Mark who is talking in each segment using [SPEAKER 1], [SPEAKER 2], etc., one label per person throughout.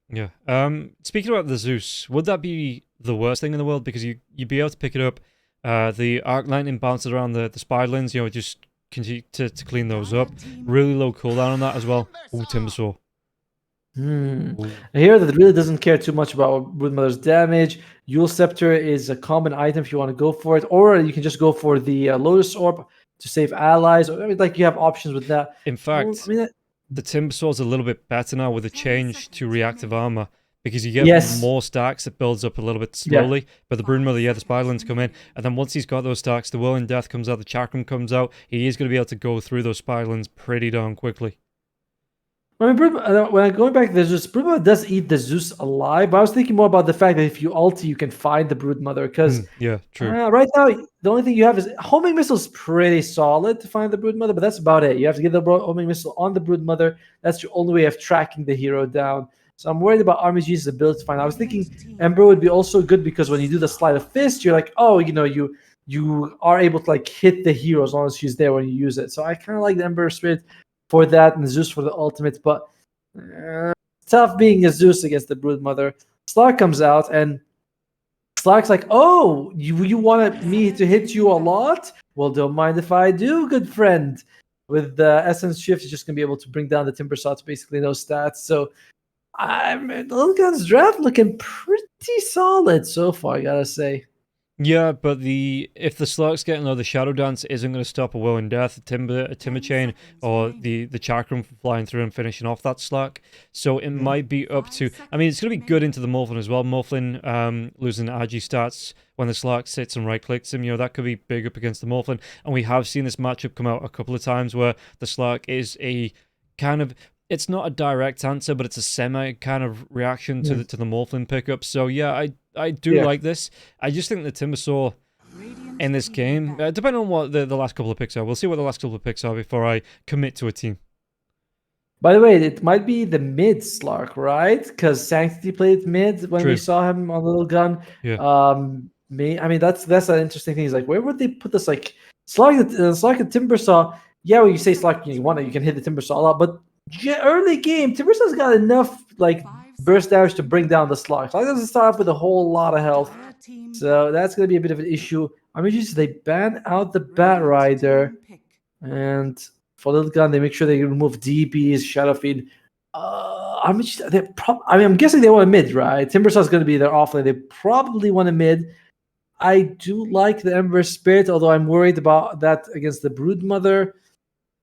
[SPEAKER 1] Yeah. Speaking about the Zeus, would that be the worst thing in the world? Because you'd be able to pick it up. The Arc Lightning bounces around the spiderlings, just continue to clean those up. Really low cooldown on that as well. Ooh, Timbersaw.
[SPEAKER 2] Hmm.
[SPEAKER 1] Ooh.
[SPEAKER 2] Here that really doesn't care too much about Broodmother's damage. Yule Scepter is a common item if you want to go for it, or you can just go for the Lotus Orb to save allies. I mean, like you have options with that.
[SPEAKER 1] In
[SPEAKER 2] I
[SPEAKER 1] fact,
[SPEAKER 2] mean,
[SPEAKER 1] the Timbersaw's a little bit better now with the change to reactive armor because you get
[SPEAKER 2] yes,
[SPEAKER 1] more stacks. It builds up a little bit
[SPEAKER 2] yeah.
[SPEAKER 1] slowly. But the Broodmother, yeah, the Spiderlings come in, and then once he's got those stacks, the Whirling Death comes out, the Chakram comes out. He is going to be able to go through those Spiderlings pretty darn quickly.
[SPEAKER 2] I mean, when I'm going back, there's just Broodmother does eat the Zeus alive, but I was thinking more about the fact that if you ulti, you can find the Broodmother. Because
[SPEAKER 1] Yeah, true.
[SPEAKER 2] right now, the only thing you have is homing missile is pretty solid to find the Broodmother, but that's about it. You have to get the homing missile on the Broodmother. That's your only way of tracking the hero down. So I'm worried about RMG's ability to find. I was thinking Ember would be also good because when you do the sleight of fist, you're like, oh, you are able to like hit the hero as long as she's there when you use it. So I kind of like the Ember Spirit for that and Zeus for the ultimate, but tough being a Zeus against the Broodmother. Slark comes out and Slark's like, "Oh, you wanted me to hit you a lot? Well, don't mind if I do, good friend." With the Essence Shift, he's just gonna be able to bring down the Timber Saw to basically no stats. So I'm Lilgun's draft looking pretty solid so far, I gotta say.
[SPEAKER 1] Yeah, but if the Slurk's getting low, the Shadow Dance isn't going to stop a Will and Death, a Timber Chain, or the Chakram from flying through and finishing off that Slurk. So it might be up to. I mean, it's going to be good into the Morphlin as well. Morphlin losing Agi stats when the Slurk sits and right clicks him. That could be big up against the Morphlin. And we have seen this matchup come out a couple of times where the Slurk is a kind of, it's not a direct answer, but it's a semi kind of reaction to
[SPEAKER 2] Mm,
[SPEAKER 1] the Morphlin pickup. So yeah, I do
[SPEAKER 2] yeah.
[SPEAKER 1] like this. I just think the Timbersaw in this game, depending on what the last couple of picks are, we'll see what the last couple of picks are before I commit to a team.
[SPEAKER 2] By the way, it might be the mid Slark, right? Because Sanctity played mid when we
[SPEAKER 1] True.
[SPEAKER 2] saw him on Little Gun.
[SPEAKER 1] Yeah.
[SPEAKER 2] I mean that's an interesting thing. Is like, where would they put this? Like Slark and Timbersaw. Yeah, when you say Slark, you can hit the Timbersaw a lot, but early game, Timbersaw's got enough like burst damage to bring down the Slark. Slark doesn't start off with a whole lot of health, so that's gonna be a bit of an issue. I mean, just they ban out the Bat Rider, and for Little Gun, they make sure they remove DBs, Shadow Feed. I mean, I'm guessing they want a mid, right? Timbersaw's going to be their offlane. They probably want a mid. I do like the Ember Spirit, although I'm worried about that against the Broodmother.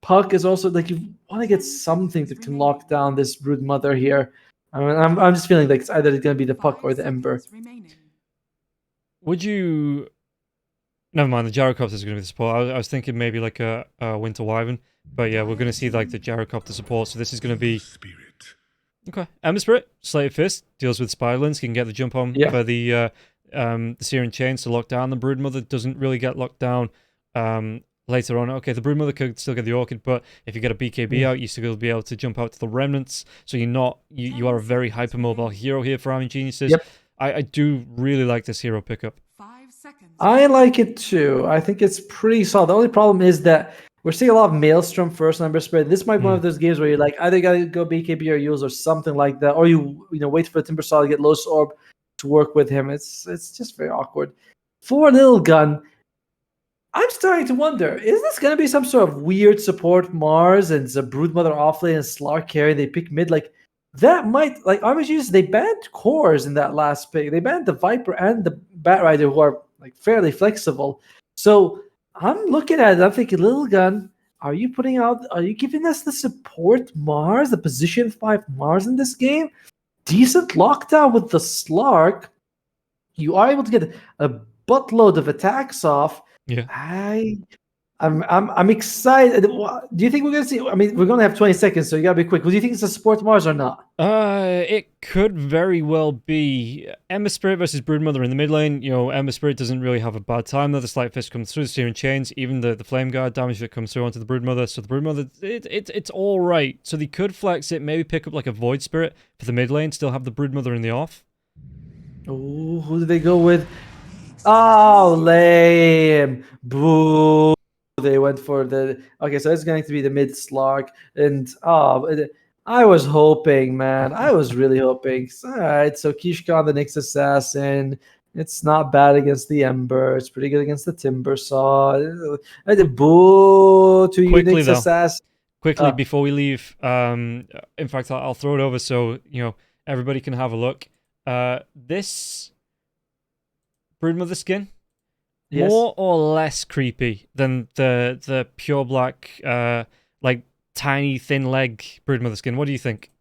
[SPEAKER 2] Puck is also like you want to get something that can lock down this Broodmother here. I mean, I'm just feeling like it's either going to be the Puck or the Ember.
[SPEAKER 1] Would you? Never mind. The Gyrocopter is going to be the support. I was thinking maybe like a Winter Wyvern, but yeah, we're going to see like the Gyrocopter support. So this is going to be okay. Ember Spirit, Slated Fist deals with Spirelings. Can get the jump on
[SPEAKER 2] Yeah.
[SPEAKER 1] for the Searing Chains to lock down. The Broodmother doesn't really get locked down later on. Okay, the Broodmother could still get the Orchid, but if you get a BKB out, you still be able to jump out to the Remnants. So you are a very hypermobile hero here for Army Geniuses.
[SPEAKER 2] Yep.
[SPEAKER 1] I do really like this hero pickup.
[SPEAKER 2] I like it too. I think it's pretty solid. The only problem is that we're seeing a lot of Maelstrom first Ember Spirit. This might be one of those games where you're like either gotta go BKB or use or something like that, or you wait for the Timbersaw to get Lotus Orb to work with him. It's just very awkward. For Little Gun, I'm starting to wonder: is this gonna be some sort of weird support Mars and the Broodmother offlane and Slark carry? They pick mid like that might like RMGs. They banned cores in that last pick. They banned the Viper and the Bat Rider, who are like fairly flexible. So I'm looking at it. I'm thinking, Little Gun, are you giving us the support Mars, the position 5 Mars in this game? Decent lockdown with the Slark. You are able to get a buttload of attacks off.
[SPEAKER 1] Yeah.
[SPEAKER 2] I'm excited. Do you think we're gonna see? I mean, we're gonna have 20 seconds, so you gotta be quick. Do you think it's a support Mars or not?
[SPEAKER 1] It could very well be Ember Spirit versus Broodmother in the mid lane. Ember Spirit doesn't really have a bad time though. The Slight Fist comes through the Searing Chains, even the Flame Guard damage that comes through onto the Broodmother. So the Broodmother, it's all right. So they could flex it, maybe pick up like a Void Spirit for the mid lane, still have the Broodmother in the off.
[SPEAKER 2] Oh, who did they go with? Oh, lame. Boo. They went for the. Okay, so it's going to be the mid Slark. And I was hoping, man. I was really hoping. All right, so Kishka the Nyx Assassin. It's not bad against the Ember. It's pretty good against the Timber Saw. I did boo to you,
[SPEAKER 1] Quickly
[SPEAKER 2] Nyx
[SPEAKER 1] though,
[SPEAKER 2] Assassin.
[SPEAKER 1] quickly before we leave. In fact, I'll throw it over so everybody can have a look. This Broodmother skin,
[SPEAKER 2] Yes.
[SPEAKER 1] more or less creepy than the pure black, like tiny thin leg Broodmother skin. What do you think?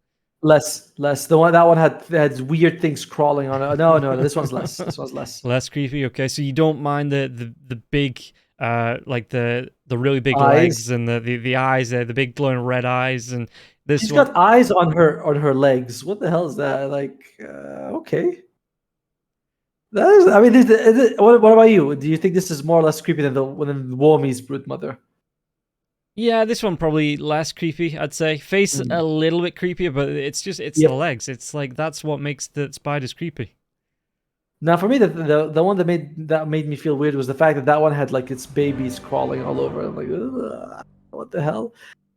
[SPEAKER 2] Less. That one had weird things crawling on it. No. This one's less. This one's less.
[SPEAKER 1] Less creepy. Okay, so you don't mind the big, like the really big
[SPEAKER 2] Eyes.
[SPEAKER 1] legs and the eyes there, the big glowing red eyes, and this
[SPEAKER 2] She's
[SPEAKER 1] one.
[SPEAKER 2] got eyes on her legs. What the hell is that? Like, okay. That is. I mean, what about you? Do you think this is more or less creepy than the Womi's Broodmother?
[SPEAKER 1] Yeah, this one probably less creepy, I'd say. Face a little bit creepier, but it's
[SPEAKER 2] Yep.
[SPEAKER 1] the legs. It's like that's what makes the spiders creepy.
[SPEAKER 2] Now, for me, the one that made me feel weird was the fact that that one had like its babies crawling all over. I'm like, ugh, what the hell?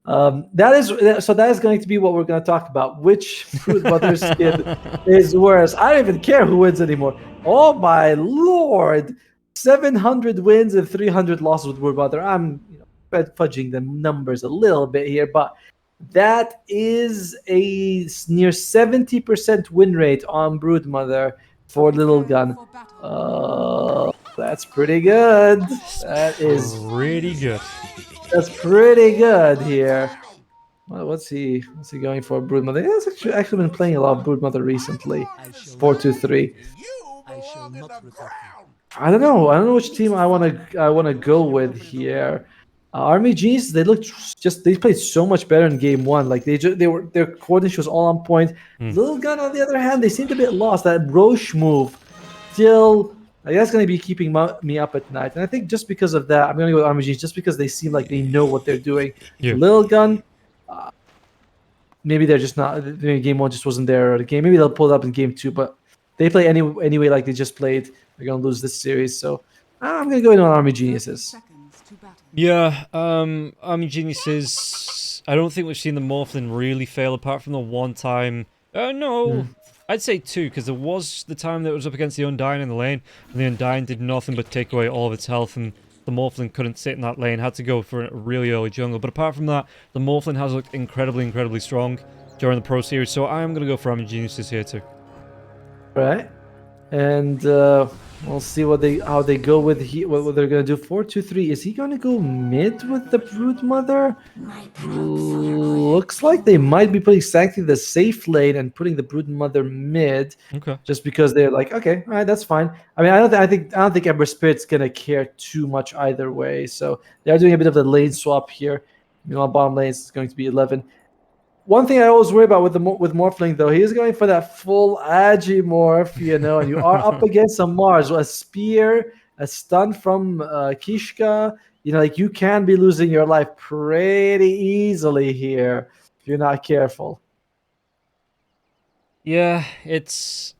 [SPEAKER 2] That is going to be what we're going to talk about. Which Broodmother skin is worse? I don't even care who wins anymore. Oh my lord! 700 wins and 300 losses with Broodmother. I'm fudging the numbers a little bit here, but that is a near 70% win rate on Broodmother for Lilgun. That's pretty good. That is
[SPEAKER 1] pretty good.
[SPEAKER 2] That's pretty good here. Well, what's he going for? Broodmother. He has actually been playing a lot of Broodmother recently. 4-2-3. I don't know which team I wanna go with here. Army G's, they played so much better in game one. Like their coordination was all on point. Little Gun on the other hand, they seemed a bit lost. That Roche move still, that's going to be keeping me up at night. And I think just because of that, I'm going to go with Army G's just because they seem like they know what they're doing.
[SPEAKER 1] Yeah.
[SPEAKER 2] Little Gun, maybe they're just not. Game one just wasn't there. Maybe they'll pull it up in game two, but they play anyway like they just played. They're going to lose this series. So I'm going to go in on Army Geniuses.
[SPEAKER 1] Yeah, Army Geniuses. I don't think we've seen the Morphlin really fail apart from the one time. No, I'd say two, because there was the time that it was up against the Undying in the lane, and the Undying did nothing but take away all of its health, and the Morphlin couldn't sit in that lane, had to go for a really early jungle. But apart from that, the Morphlin has looked incredibly strong during the Pro Series, so I'm going to go for Army Geniuses here too.
[SPEAKER 2] Right. And we'll see how they go with what they're gonna do. 4-2-3. Is he gonna go mid with the Broodmother? Looks like they might be putting Sanctity the safe lane and putting the Broodmother mid.
[SPEAKER 1] Okay. Just
[SPEAKER 2] because they're like, okay, all right, that's fine. I mean, I don't think Ember Spirit's gonna care too much either way. So they're doing a bit of the lane swap here. Bottom lane is going to be 11. One thing I always worry about with Morphling, though, he's going for that full Agi morph, and you are up against a Mars, a spear, a stun from Kishka. You can be losing your life pretty easily here if you're not careful.
[SPEAKER 1] Yeah, it's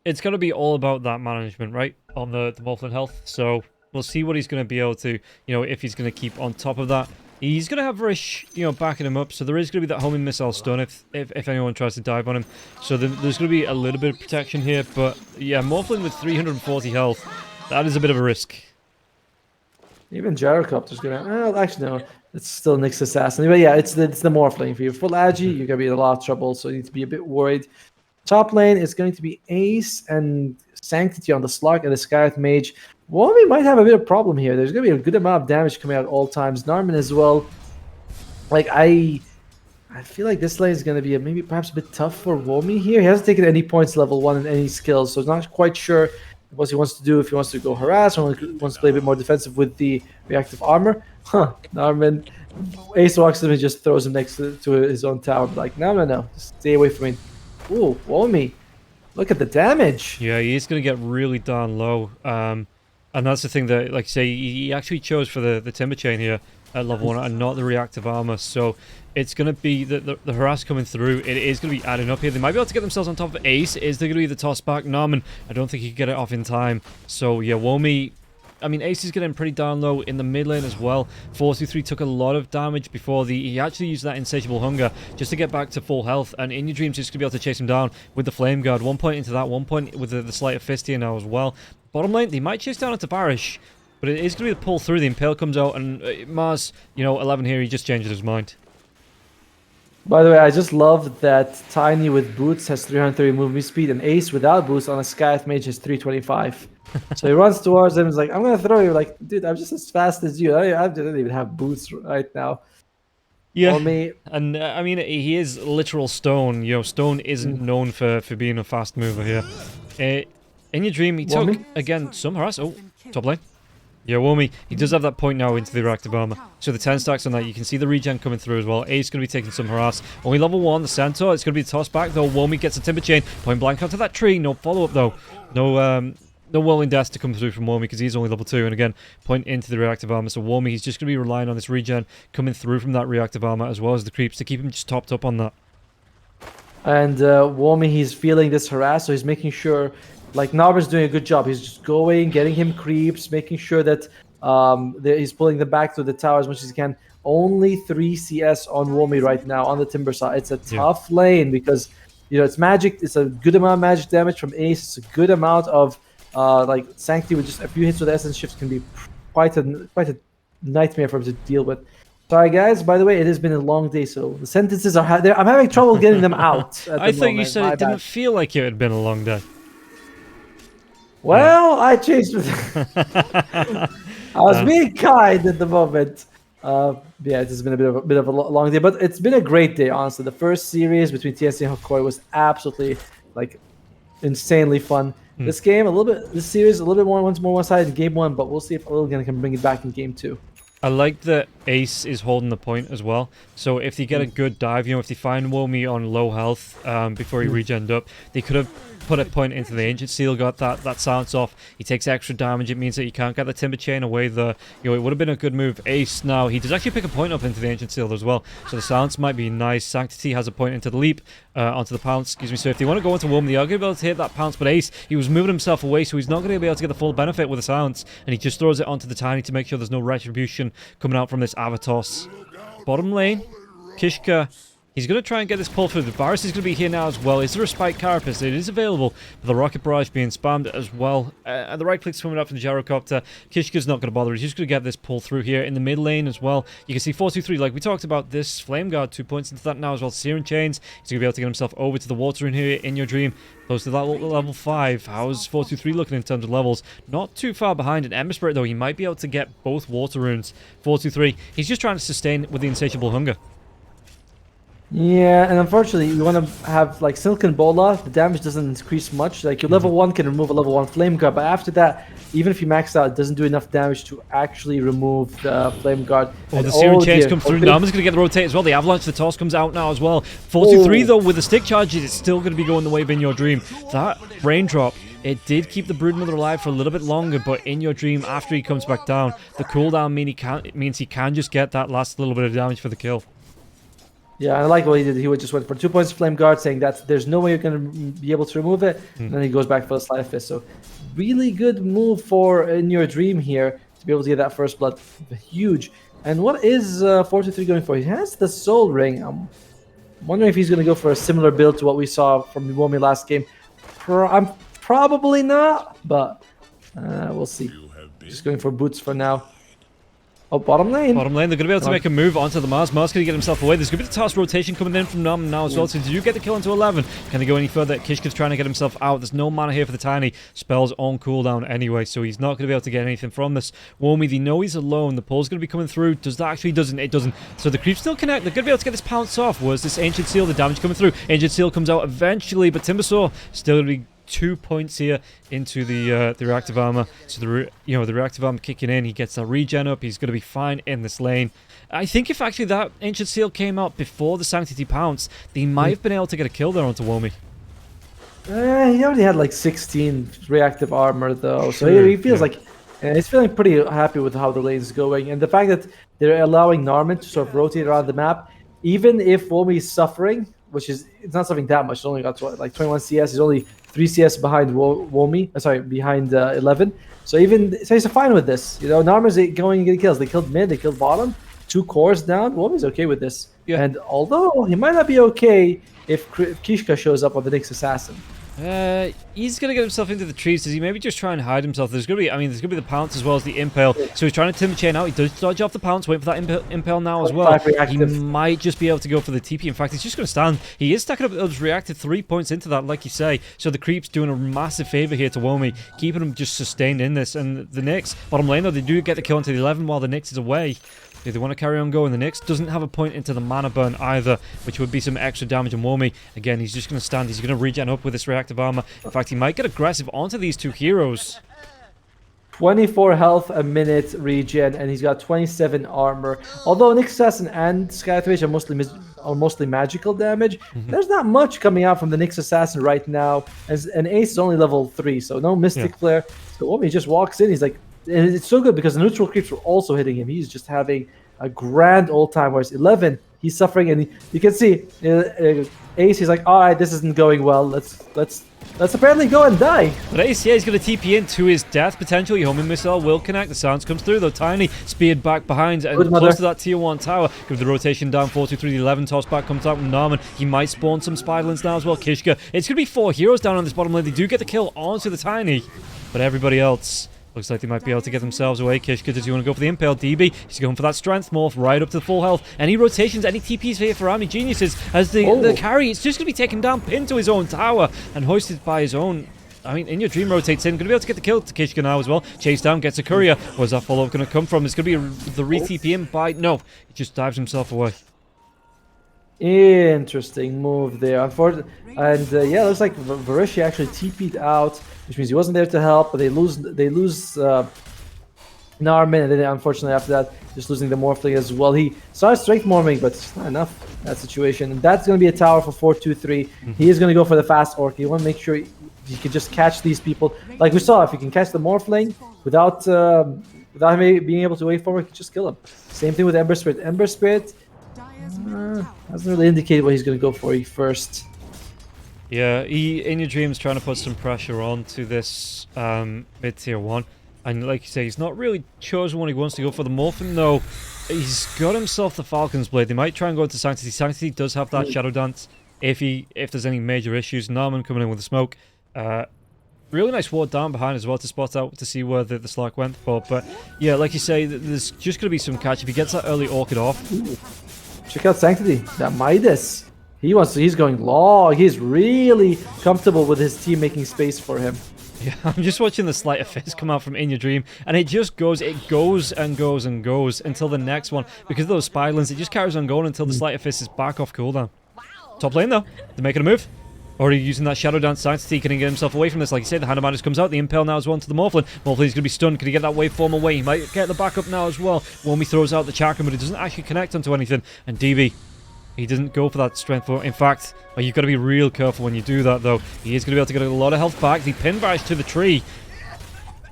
[SPEAKER 1] going to be all about that management, right, on the Morphling health. So we'll see what he's going to be able to, if he's going to keep on top of that. He's going to have Rish, backing him up, so there is going to be that homing missile stun if anyone tries to dive on him. So there's going to be a little bit of protection here, but yeah, Morphling with 340 health, that is a bit of a risk.
[SPEAKER 2] Even Gyrocopter's going to... Well, actually, no. It's still Nyx Assassin. But yeah, it's the Morphling. If you're full Agi, you're going to be in a lot of trouble, so you need to be a bit worried. Top lane is going to be Ace and Sanctity on the Slark and the Skyeth Mage. Womi might have a bit of problem here. There's going to be a good amount of damage coming out at all times. Narman as well. Like, I feel like this lane is going to be maybe perhaps a bit tough for Womi here. He hasn't taken any points level 1 in any skills, so he's not quite sure what he wants to do, if he wants to go harass or wants to play a bit more defensive with the reactive armor. Narman. Ace walks him and just throws him next to his own tower. Like, no. Stay away from me. Ooh, Womi. Look at the damage.
[SPEAKER 1] Yeah, he's going to get really darn low. And that's the thing that, like I say, he actually chose for the Timber Chain here at level 1 and not the reactive armor. So it's going to be the harass coming through. It is going to be adding up here. They might be able to get themselves on top of Ace. Is there going to be the toss back? Narman, I don't think he can get it off in time. So yeah, Womi I mean, Ace is getting pretty down low in the mid lane as well. 423 took a lot of damage before he actually used that insatiable hunger just to get back to full health, and In Your Dream's just going to be able to chase him down with the Flame Guard. 1 point into that, 1 point with the Sleight of Fist here now as well. Bottom lane, they might chase down into Barish, but it is going to be the pull through. The Impale comes out, and Mars, 11 here, he just changes his mind.
[SPEAKER 2] By the way, I just love that Tiny with boots has 330 movement speed, and Ace without boots on a Scythe Mage has 325. So he runs towards him and is like, I'm going to throw you. Like, dude, I'm just as fast as you. I didn't even have boots right now.
[SPEAKER 1] Yeah, and I mean, he is literal stone. Stone isn't known for being a fast mover here. In Your Dream, he took, again, some harass. Oh, top lane. Yeah, Womi, he does have that point now into the reactive armor. So the 10 stacks on that, you can see the regen coming through as well. Ace going to be taking some harass. Only level 1, the Centaur, it's going to be tossed back though. Womi gets a Timber Chain, point blank onto that tree. No follow-up though. No Whirling Death to come through from Womi because he's only level 2. And again, point into the reactive armor. So Womi, he's just going to be relying on this regen coming through from that reactive armor as well as the creeps to keep him just topped up on that.
[SPEAKER 2] And Womi, he's feeling this harass, so he's making sure, like, Narber's doing a good job. He's just going, getting him creeps, making sure that he's pulling them back to the tower as much as he can. Only 3 CS on Womi right now on the Timber side. It's a tough lane because, it's magic. It's a good amount of magic damage from Ace. It's a good amount of, like, Sanctity with just a few hits with Essence Shifts can be quite a nightmare for him to deal with. Sorry, guys. By the way, it has been a long day, so the sentences are there. I'm having trouble getting them out.
[SPEAKER 1] I thought you said it didn't feel like it had been a long day.
[SPEAKER 2] Well, I changed. I was being kind at the moment. Yeah, it has been a bit of a long day, but it's been a great day, honestly. The first series between TSC and Hokoi was absolutely, like, insanely fun. This game, this series, a little bit more one-sided in game 1, but we'll see if Lilgun can bring it back in game 2.
[SPEAKER 1] I like that Ace is holding the point as well. So if they get a good dive, if they find Womi on low health before he regened up, they could have put a point into the Ancient Seal, got that silence off. He takes extra damage. It means that you can't get the Timber Chain away. It would have been a good move. Ace now, he does actually pick a point up into the Ancient Seal as well. So the silence might be nice. Sanctity has a point into the leap, onto the pounce, excuse me. So if they want to go into Womi, they are going to be able to hit that pounce. But Ace, he was moving himself away, so he's not going to be able to get the full benefit with the silence. And he just throws it onto the Tiny to make sure there's no retribution coming out from this Avatos. Bottom lane, Kishka. He's going to try and get this pull through. The Varus is going to be here now as well. Is there a Spike Carapace? It is available. But the Rocket Barrage being spammed as well. And the right click's coming up from the Gyrocopter. Kishka's not going to bother. He's just going to get this pull through here in the mid lane as well. You can see 423, like we talked about, this Flame Guard, 2 points into that now as well. Searing Chains. He's going to be able to get himself over to the water in here In Your Dream. Close to that level 5. How's 423 looking in terms of levels? Not too far behind. An Ember Spirit, though, he might be able to get both water runes. 423. He's just trying to sustain with the Insatiable Hunger.
[SPEAKER 2] Yeah, and unfortunately, you want to have, like, Silken Bola. The damage doesn't increase much. Like, your level 1 can remove a level 1 Flame Guard, but after that, even if you max out, it doesn't do enough damage to actually remove the Flame Guard.
[SPEAKER 1] Oh, the Searing Chains come through. Nama's going to get the rotate as well. The Avalanche, the toss comes out now as well. 423, though, with the stick charges, it's still going to be going the way of In Your Dream. That Raindrop, it did keep the Broodmother alive for a little bit longer, but In Your Dream, after he comes back down, the cooldown means he can just get that last little bit of damage for the kill.
[SPEAKER 2] Yeah, I like what he did. He just went for 2 points of Flame Guard, saying that there's no way you're going to be able to remove it. And then he goes back for the Sleight of Fist. So, really good move for In Your Dream here to be able to get that first blood. Huge. And what is 423 going for? He has the Soul Ring. I'm wondering if he's going to go for a similar build to what we saw from Womi last game. I'm probably not, but we'll see. Just going for boots for now. Oh, bottom lane.
[SPEAKER 1] Bottom lane, they're going to be able to make a move onto the Mars. Mars going to get himself away. There's going to be the task rotation coming in from Nam now as well. So, did you get the kill into 11? Can they go any further? Kishka's trying to get himself out. There's no mana here for the Tiny. Spells on cooldown anyway, so he's not going to be able to get anything from this. Womi, they know he's alone. The pull's going to be coming through. Does that actually? Doesn't. It doesn't. So, the creeps still connect. They're going to be able to get this pounce off. Where's this Ancient Seal? The damage coming through. Ancient Seal comes out eventually, but Timbersaw still going to be 2 points here into the reactive armor. So the reactive armor kicking in, he gets that regen up. He's going to be fine in this lane. I think if actually that Ancient Seal came out before the Sanctity pounce, they might have been able to get a kill there onto Womi.
[SPEAKER 2] He already had like 16 reactive armor though, so he feels like he's feeling pretty happy with how the lane is going, and the fact that they're allowing Narman to sort of rotate around the map, even if Womi is suffering which is it's not something that much. He's only got like 21 CS. He's only 3 CS behind Womi. Sorry, behind 11. So he's fine with this. You know, Narmer's going and getting kills. They killed mid. They killed bottom. 2 cores down. Womi's okay with this.
[SPEAKER 1] Yeah.
[SPEAKER 2] And although he might not be okay if Kishka shows up on the next assassin.
[SPEAKER 1] He's gonna get himself into the trees. Does he maybe just try and hide himself? There's gonna be the pounce as well as the impale. So he's trying to timber chain out. He does dodge off the pounce, waiting for that impale now as well. He might just be able to go for the TP. In fact, he's just gonna stand. He is stacking up those reacted 3 points into that, like you say. So the creep's doing a massive favor here to Womi, keeping him just sustained in this. And the Knicks, bottom lane though, they do get the kill into the 11 while the Knicks is away. Do they want to carry on going? The Knicks doesn't have a point into the mana burn either, which would be some extra damage on Womi. Again, he's just going to stand. He's going to regen up with this reactive armor. In fact, he might get aggressive onto these 2 heroes.
[SPEAKER 2] 24 health a minute regen, and he's got 27 armor. Although Nyx Assassin and Skythwitch are mostly magical damage, there's not much coming out from the Nyx Assassin right now. And Ace is only level 3, so no Mystic Flare. So Womi just walks in. He's like, and it's so good because the neutral creeps were also hitting him. He's just having a grand old time. Whereas 11, he's suffering, and you can see Ace. He's like, all right, this isn't going well. Let's apparently go and die.
[SPEAKER 1] But Ace, yeah, he's going to TP into his death potentially. Homing missile will connect. The sounds comes through though. Tiny speared back behind and close to that tier 1 tower. Give the rotation down. 4-2-3. The 11 toss back comes out from Narman. He might spawn some Spiderlings now as well. Kishka. It's going to be 4 heroes down on this bottom lane. They do get the kill onto the Tiny, but everybody else looks like they might be able to get themselves away. Kishka, does he want to go for the impale? DB, he's going for that strength morph right up to full health. Any rotations, any TPs here for Army Geniuses as the carry, it's just going to be taken down, pinned to his own tower and hoisted by his own. I mean, In Your Dream rotates in. Going to be able to get the kill to Kishka now as well. Chase down, gets a courier. Where's that follow-up going to come from? It's going to be the re-TP in by... No, he just dives himself away.
[SPEAKER 2] Interesting move there. Unfortunately, and yeah, looks like Varishi actually TP'd out, which means he wasn't there to help. But they lose Narman, and then unfortunately after that, just losing the Morphling as well. He started strength morphing, but it's not enough in that situation. And that's going to be a tower for 4-2-3. He is going to go for the fast orc. You want to make sure you can just catch these people, like we saw. If you can catch the Morphling without him being able to wait for him, just kill him. Same thing with Ember Spirit. Ember Spirit doesn't really indicate what he's going to go for first.
[SPEAKER 1] Yeah, In Your Dream's trying to put some pressure on to this mid-tier 1. And like you say, he's not really chosen when he wants to go for the Morphin, though. He's got himself the Falcon's Blade. They might try and go into Sanctity. Sanctity does have that Shadow Dance if there's any major issues. Narman coming in with the smoke. Really nice ward down behind as well to spot out to see where the Slark went for. But yeah, like you say, there's just going to be some catch. If he gets that early Orchid off...
[SPEAKER 2] Check out Sanctity. That Midas. He's going long. He's really comfortable with his team making space for him.
[SPEAKER 1] Yeah, I'm just watching the Sleight of Fist come out from In Your Dream, and it just goes and goes and goes until the next one. Because of those Spiderlings, it just carries on going until the Sleight of Fist is back off cooldown. Top lane though, they're making a move. Already using that Shadow Dance Sanctity, can he get himself away from this? Like you said, the Hand of Madness comes out, the Impale now as well to the Morphling. Morphling's going to be stunned, can he get that waveform away? He might get the backup now as well. Womi throws out the Chakram, but it doesn't actually connect onto anything. And DB, he didn't go for that strength. In fact, you've got to be real careful when you do that though. He is going to be able to get a lot of health back. The pin bash to the tree.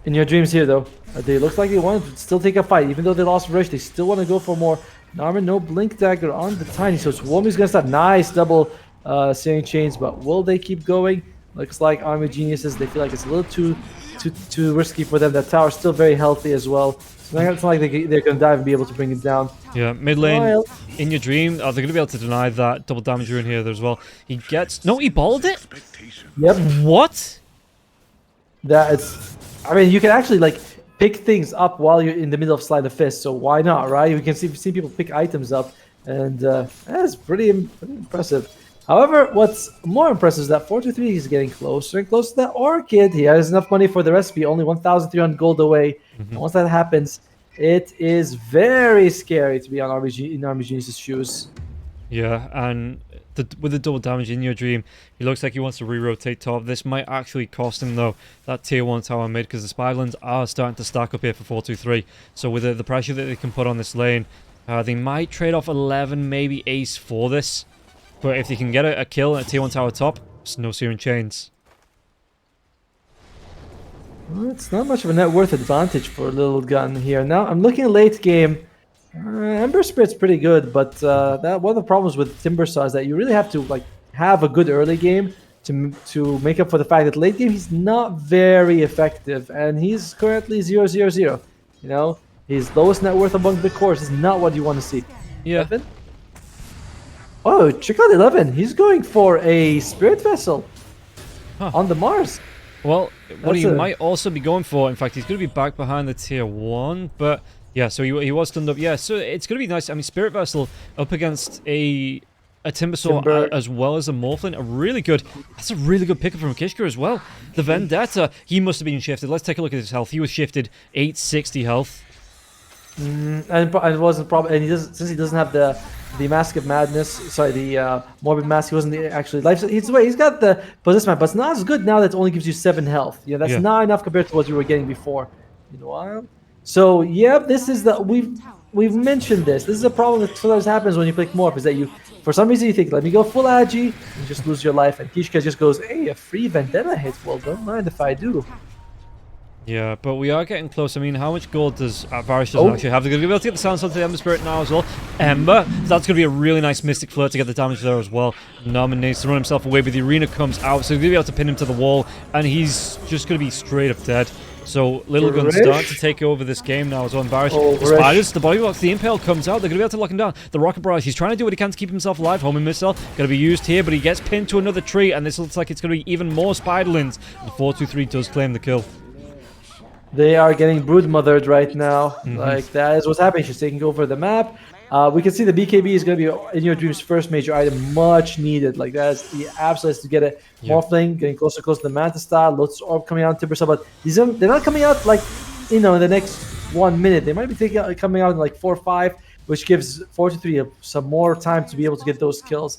[SPEAKER 2] In Your Dreams here though, they look like they want to still take a fight. Even though they lost Rush, they still want to go for more. Narman, no Blink Dagger on the Tiny, so it's Womi's going to start nice double Searing Chains, but will they keep going? Looks like Army Geniuses, they feel like it's a little too risky for them. That tower's still very healthy as well. So it's not like they're going to dive and be able to bring it down.
[SPEAKER 1] Yeah, mid lane, In Your Dream, they're going to be able to deny that double damage rune here as well. He gets... No, he balled it?
[SPEAKER 2] Yep.
[SPEAKER 1] What?
[SPEAKER 2] I mean, you can actually like pick things up while you're in the middle of Sleight of Fist, so why not, right? You can see people pick items up, and that's pretty impressive. However, what's more impressive is that 4-3 is getting closer and closer to that Orchid. He has enough money for the recipe, only 1,300 gold away. And once that happens, it is very scary to be on in Army Genius' shoes.
[SPEAKER 1] Yeah, and with the double damage In Your Dream, he looks like he wants to re-rotate top. This might actually cost him, though, that tier 1 tower mid, because the Spiderlands are starting to stack up here for 4-2-3. So with the pressure that they can put on this lane, they might trade off 11, maybe Ace for this. But if they can get a kill at a tier 1 tower top, it's no Searing Chains.
[SPEAKER 2] Well, it's not much of a net worth advantage for Lilgun here. Now, I'm looking at late game. Ember Spirit's pretty good, but one of the problems with Timbersaw is that you really have to like have a good early game to make up for the fact that late game he's not very effective, and he's currently 0-0-0. You know, his lowest net worth among the cores is not what you want to see.
[SPEAKER 1] Yeah.
[SPEAKER 2] 11? Oh, check out 11. He's going for a Spirit Vessel on the Mars.
[SPEAKER 1] Well, what he
[SPEAKER 2] That's
[SPEAKER 1] might also be going for, in fact, he's going to be back behind the tier 1, but yeah, so he was stunned up. Yeah, so it's going to be nice. I mean, Spirit Vessel up against a Timbersaw as well as a Morphling, that's a really good pickup from Kishka as well. The Vendetta, he must have been shifted. Let's take a look at his health. He was shifted 860 health.
[SPEAKER 2] And it wasn't probably, and since he doesn't have the Mask of Madness, sorry, the Morbid Mask, he wasn't actually life. He's got the Possessed Map, but it's not as good now that it only gives you 7 health. Yeah, that's not enough compared to what you were getting before. In a while. So yeah, this is we've mentioned this. This is a problem that sometimes happens when you pick Morph, is that you, for some reason, you think, let me go full Agi and just lose your life, and Kishka just goes, hey, a free Vendetta hit. Well, don't mind if I do.
[SPEAKER 1] Yeah, but we are getting close. I mean, how much gold does Varish doesn't actually have? They're going to be able to get the Silence onto the Ember Spirit now as well. Ember, so that's going to be a really nice Mystic Flirt to get the damage there as well. Narman needs to run himself away, but the arena comes out, so he's going to be able to pin him to the wall, and he's just going to be straight up dead. So Lilgun starting to take over this game now as well. Varish, the spiders, the body blocks, the impale comes out. They're going to be able to lock him down. The rocket barrage, he's trying to do what he can to keep himself alive. Homing missile going to be used here, but he gets pinned to another tree, and this looks like it's going to be even more spiderlings. The 4-2-3 does claim the kill.
[SPEAKER 2] They are getting brood mothered right now. Like, that is what's happening. She's taking over the map. We can see the BKB is going to be in your dream's first major item, much needed. Like, that is the absolute to get it. Morphling, getting closer to the Manta style. Lotus Orb coming out in Timbersaw, but they're not coming out like, in the next 1 minute. They might be coming out in like 4 or 5, which gives 4-3 some more time to be able to get those kills.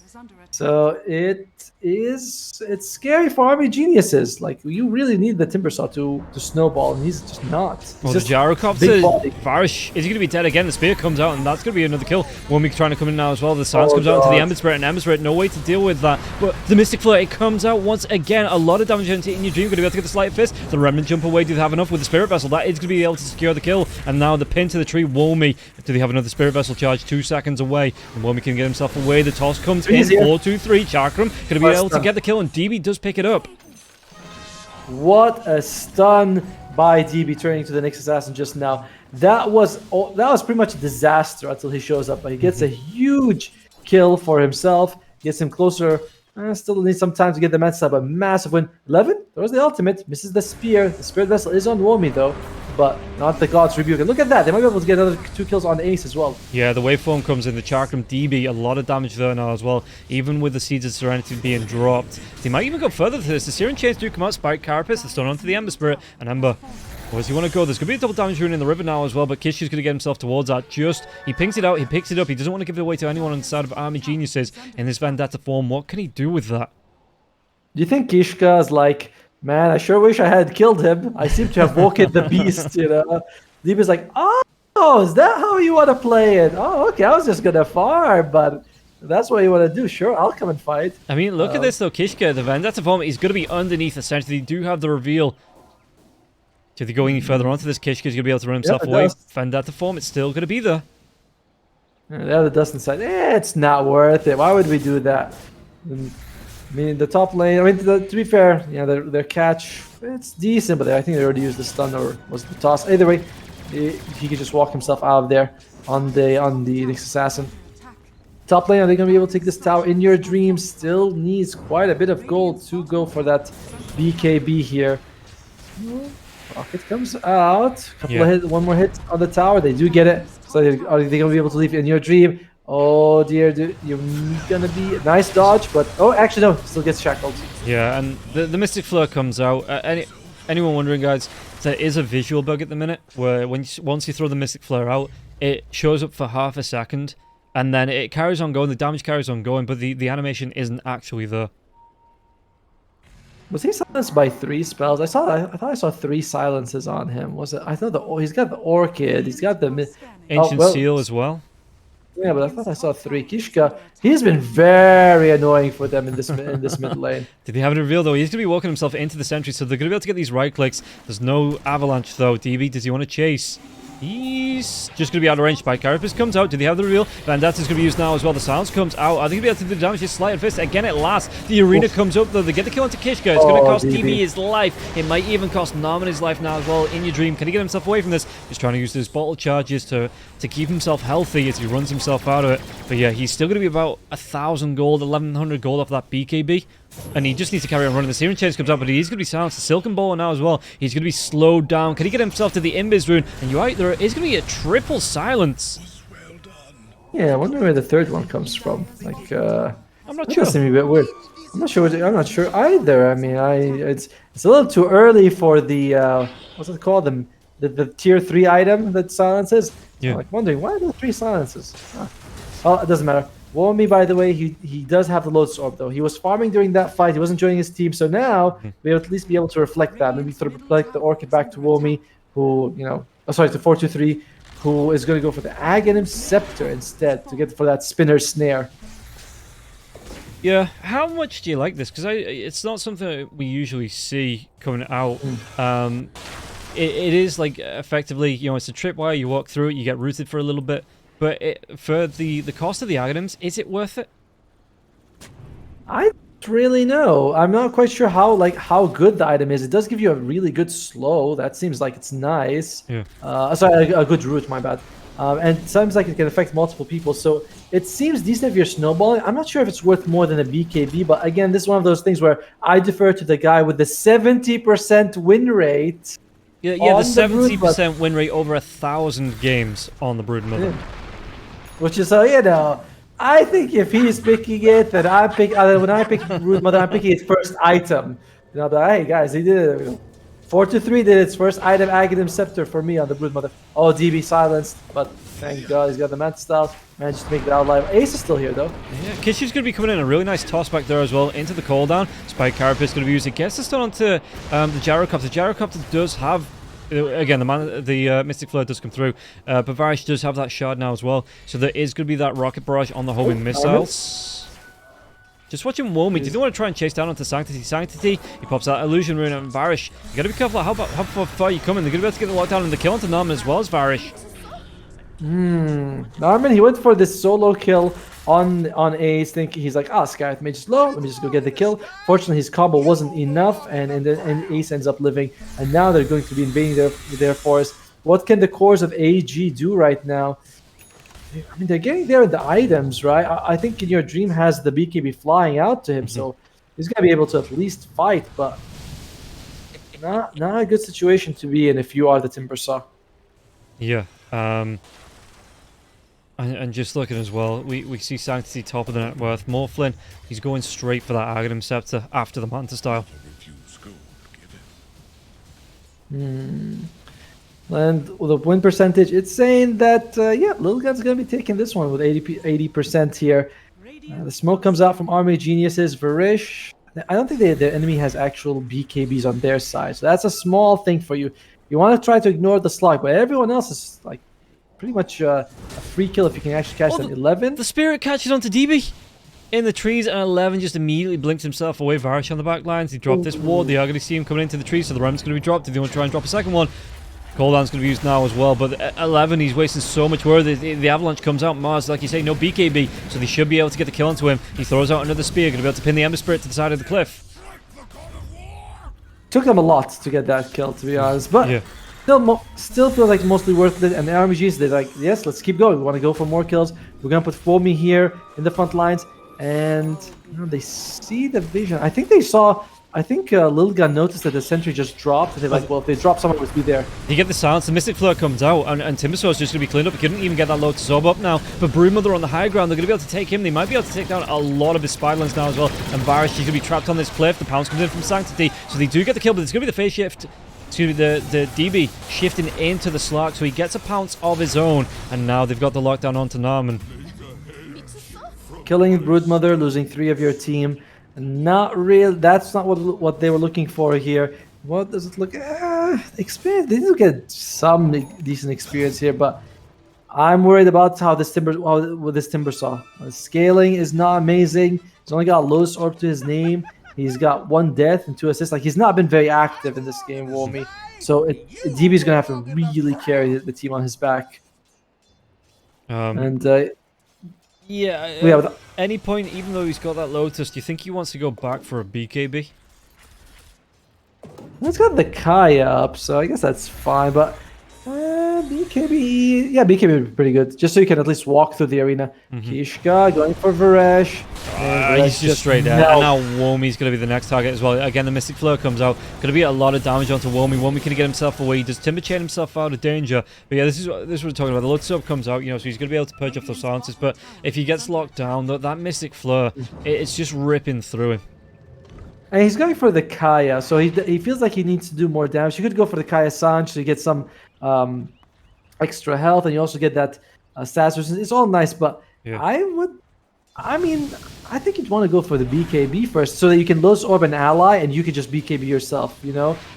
[SPEAKER 2] So it's scary for army geniuses. Like, you really need the Timbersaw to snowball, and he's just not.
[SPEAKER 1] Well, the Gyrocopter, Varish is he going to be dead again? The spear comes out, and that's going to be another kill. Womik trying to come in now as well. The silence comes out into the Ember Spirit, and Ember Spirit, no way to deal with that. But the Mystic Flirt, it comes out once again. A lot of damage into in your dream. Going to be able to get the Sleight of Fist. The Remnant jump away. Do they have enough with the Spirit Vessel? That is going to be able to secure the kill. And now the pin to the tree. Womi, do they have another Spirit Vessel charge? 2 seconds away, and Womi can get himself away. The toss comes in. 4-2-3. Chakram going to be able to get the kill, and DB does pick it up.
[SPEAKER 2] What a stun by DB turning to the next assassin just now. That was pretty much a disaster until he shows up. But he gets a huge kill for himself, gets him closer. Still needs some time to get the Manta, but massive win. 11 throws the ultimate, misses the spear. The Spirit Vessel is on Womi though, but not the God's Rebuke. And look at that, they might be able to get another 2 kills on Ace as well. Yeah,
[SPEAKER 1] the waveform comes in, the Chakram DB, a lot of damage there now as well. Even with the Seeds of Serenity being dropped, they might even go further to this. The Searing Chains do come out, Spike Carapace, the stun onto the Ember Spirit, and Ember. Where does he want to go? There's going to be a double damage rune in the river now as well, but Kishu's going to get himself towards that. He pings it out, he picks it up. He doesn't want to give it away to anyone on the side of Army Geniuses in this Vendetta form. What can he do with that?
[SPEAKER 2] Do you think Kishka is like, man, I sure wish I had killed him. I seem to have woken the beast, Deep is like, oh, is that how you want to play it? Oh, okay, I was just going to farm, but that's what you want to do. Sure, I'll come and fight.
[SPEAKER 1] I mean, look at this though, Kishka, the Vendetta form, he's going to be underneath essentially. They do have the reveal. If they go any further onto this, Kishka's going to be able to run himself away. Vendetta form, it's still going to be there.
[SPEAKER 2] The other Dustin side, it's not worth it. Why would we do that? I mean, the top lane, to be fair, their catch, it's decent, but I think they already used the stun, or was it the toss? Either way, he could just walk himself out of there on the next assassin. Top lane, are they going to be able to take this tower? In Your Dream still needs quite a bit of gold to go for that BKB here. Rocket comes out. One more hit on the tower. They do get it. So are they going to be able to leave In Your Dream? Oh dear, dude, you're gonna be nice dodge, but actually no, still gets shackled.
[SPEAKER 1] Yeah, and the Mystic Flare comes out. Anyone wondering, guys? There is a visual bug at the minute where once you throw the Mystic Flare out, it shows up for half a second, and then it carries on going. The damage carries on going, but the animation isn't actually there.
[SPEAKER 2] Was he silenced by 3 spells? I thought I saw 3 silences on him. Was it? I thought he's got the Orchid. He's got the
[SPEAKER 1] Ancient Seal as well.
[SPEAKER 2] Yeah, but I thought I saw 3. Kishka, he's been very annoying for them in this mid lane.
[SPEAKER 1] Did they have it revealed though? He's going to be walking himself into the sentry, so they're going to be able to get these right clicks. There's no avalanche though. DB, does he want to chase? He's just going to be out of range. Spike Carapace comes out. Do they have the reveal? Vendetta's going to be used now as well. The silence comes out. Are they going to be able to do the damage? Just sleight of fist. Again, it lasts. The arena comes up, though. They get the kill onto Kishka. It's going to cost DB his life. It might even cost Narman his life now as well. In your dream, can he get himself away from this? He's trying to use his bottle charges to keep himself healthy as he runs himself out of it. But yeah, he's still going to be about 1,000 gold, 1,100 gold off that BKB. And he just needs to carry on running. The Searing Chains comes out, but he's going to be silenced. The Silken Ball now as well. He's going to be slowed down. Can he get himself to the Invis rune? And you're right, there is going to be a triple silence.
[SPEAKER 2] Yeah, I wonder where the third one comes from. Like,
[SPEAKER 1] I'm not sure.
[SPEAKER 2] That seems a bit weird. I'm not sure. I'm not sure either. I mean, it's a little too early for the what's it called? The tier 3 item that silences.
[SPEAKER 1] Yeah.
[SPEAKER 2] I'm like wondering why are there 3 silences? Well, it doesn't matter. Womi, by the way, he does have the Lotus Orb though. He was farming during that fight. He wasn't joining his team, so now we'll at least be able to reflect that. Maybe sort of reflect the Orchid back to Womi, who sorry, to 423, who is going to go for the Aghanim Scepter instead to get for that Spinner Snare.
[SPEAKER 1] Yeah, how much do you like this? Because it's not something that we usually see coming out. It is like effectively, it's a tripwire. You walk through it, you get rooted for a little bit. But for the cost of the Aghanims, is it worth it?
[SPEAKER 2] I don't really know. I'm not quite sure how good the item is. It does give you a really good slow. That seems like it's nice.
[SPEAKER 1] Yeah.
[SPEAKER 2] Sorry, a good root. My bad. And it seems like it can affect multiple people. So it seems decent if you're snowballing. I'm not sure if it's worth more than a BKB. But again, this is one of those things where I defer to the guy with the 70% win rate.
[SPEAKER 1] Yeah, the 70% win rate over 1,000 games on the Broodmother.
[SPEAKER 2] Yeah. Which is, I think if he's picking it, then I pick. When I pick Broodmother, I'm picking its first item. But hey guys, he did it. 423 did its first item, Aghanim Scepter for me on the Broodmother. Oh, DB silenced, but thank God he's got the Manta Style. Managed to make it out alive. Ace is still here though. Yeah,
[SPEAKER 1] Kishu's going to be coming in a really nice toss back there as well into the cooldown. Spike Carapace is going to be used. It gets the stun onto the Gyrocopter. The Gyrocopter does have. Again, the Mystic Flare does come through, but Varish does have that shard now as well, so there is going to be that rocket barrage on the homing missiles. Just watching Womi. Do they want to try and chase down onto Sanctity? Sanctity, he pops that illusion rune on Varish. You got to be careful how far you coming. They're going to be able to get the lockdown and the kill onto Narman as well as Varish.
[SPEAKER 2] Narman, he went for this solo kill on Ace, thinking he's like, Scarlet Mage is low, let me just go get the kill. Fortunately, his combo wasn't enough, and Ace ends up living. And now they're going to be invading their forest. What can the cores of AG do right now? I mean, they're getting there in the items, right? I think in your dream has the BKB flying out to him, so he's gonna be able to at least fight, but not a good situation to be in if you are the Timbersaw.
[SPEAKER 1] Yeah. And just looking as well, we see Sanctity top of the net worth. Morphlin, he's going straight for that Aghanim Scepter after the Manta Style.
[SPEAKER 2] And the win percentage, it's saying that, Lilgun's going to be taking this one with 80% here. The smoke comes out from Army Geniuses. Varish, I don't think the enemy has actual BKBs on their side, so that's a small thing for you. You want to try to ignore the slug, but everyone else is like pretty much a free kill if you can actually catch them. 11.
[SPEAKER 1] The Spirit catches onto DB in the trees, and 11 just immediately blinks himself away. Varish on the back lines. He dropped this ward. They are going to see him coming into the trees, so the Rem's going to be dropped. If they want to try and drop a second one, Cooldown's going to be used now as well. But 11, he's wasting so much word. The Avalanche comes out. Mars, like you say, no BKB, so they should be able to get the kill onto him. He throws out another spear, going to be able to pin the Ember Spirit to the side of the cliff.
[SPEAKER 2] Took them a lot to get that kill, to be honest, but
[SPEAKER 1] yeah.
[SPEAKER 2] Still feels like mostly worth it. And the RMGs, they're like, yes, let's keep going. We want to go for more kills. We're gonna put Foamy here in the front lines, and they see the vision. I think Lilgun noticed that the sentry just dropped. They're like, well, if they drop, someone must be there.
[SPEAKER 1] You get the silence, the Mystic Flare comes out, and Timbersaw's just going to be cleaned up. He couldn't even get that Lotus Orb up now. But Broodmother on the high ground, they're going to be able to take him. They might be able to take down a lot of his Spiderlings now as well. And Varish, he's going to be trapped on this cliff. The pounce comes in from Sanctity, so they do get the kill, but it's going to be the phase shift. Excuse me, the DB shifting into the Slark, so he gets a pounce of his own, and now they've got the lockdown onto Narman.
[SPEAKER 2] Killing Broodmother, losing 3 of your team. Not real. That's not what they were looking for here. What does it look? Experience. They do get some decent experience here, but I'm worried about how this Timbersaw. Scaling is not amazing. He's only got a Lotus Orb to his name. He's got 1 death and 2 assists. Like, he's not been very active in this game, Womi. So DB's gonna have to really carry the team on his back. And
[SPEAKER 1] yeah,
[SPEAKER 2] yeah,
[SPEAKER 1] at any point, even though he's got that Lotus, do you think he wants to go back for a BKB?
[SPEAKER 2] it's got the Kaya up, so I guess that's fine. But BKB, yeah, BKB would be pretty good, just so you can at least walk through the arena. Kishka going for Varesh.
[SPEAKER 1] He's just straight there. And now Womi's going to be the next target as well. Again, the Mystic Flare comes out. Going to be a lot of damage onto Womi. Womi can get himself away. Does Timber chain himself out of danger? But yeah, this is what we're talking about. The Lotus Orb comes out, so he's going to be able to purge off those silences. But if he gets locked down, that Mystic Flare, it's just ripping through him.
[SPEAKER 2] And he's going for the Kaya, so he feels like he needs to do more damage. You could go for the Kaya Sanj to get some extra health, and you also get that stats resistance. It's all nice, but
[SPEAKER 1] yeah.
[SPEAKER 2] I think you'd want to go for the BKB first, so that you can Lotus Orb an ally, and you can just BKB yourself,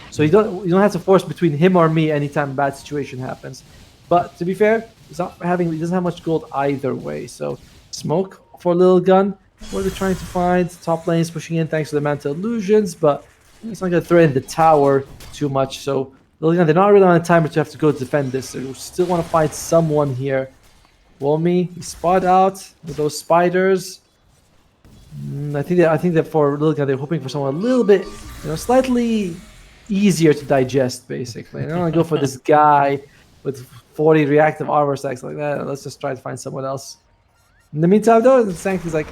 [SPEAKER 2] So you don't have to force between him or me anytime a bad situation happens. But to be fair, he doesn't have much gold either way. So smoke for Lilgun. What are we trying to find? Top lane is pushing in thanks to the Manta Illusions, but it's not going to threaten the tower too much. So Lilgun, they're not really on a timer to have to go defend this. So you still want to find someone here. Womi, he spot out with those spiders. I think that for Lilgun, they're hoping for someone a little bit, slightly easier to digest, basically. I don't want to go for this guy with 40 reactive armor stacks like that. Let's just try to find someone else. In the meantime, though, Sancty's like,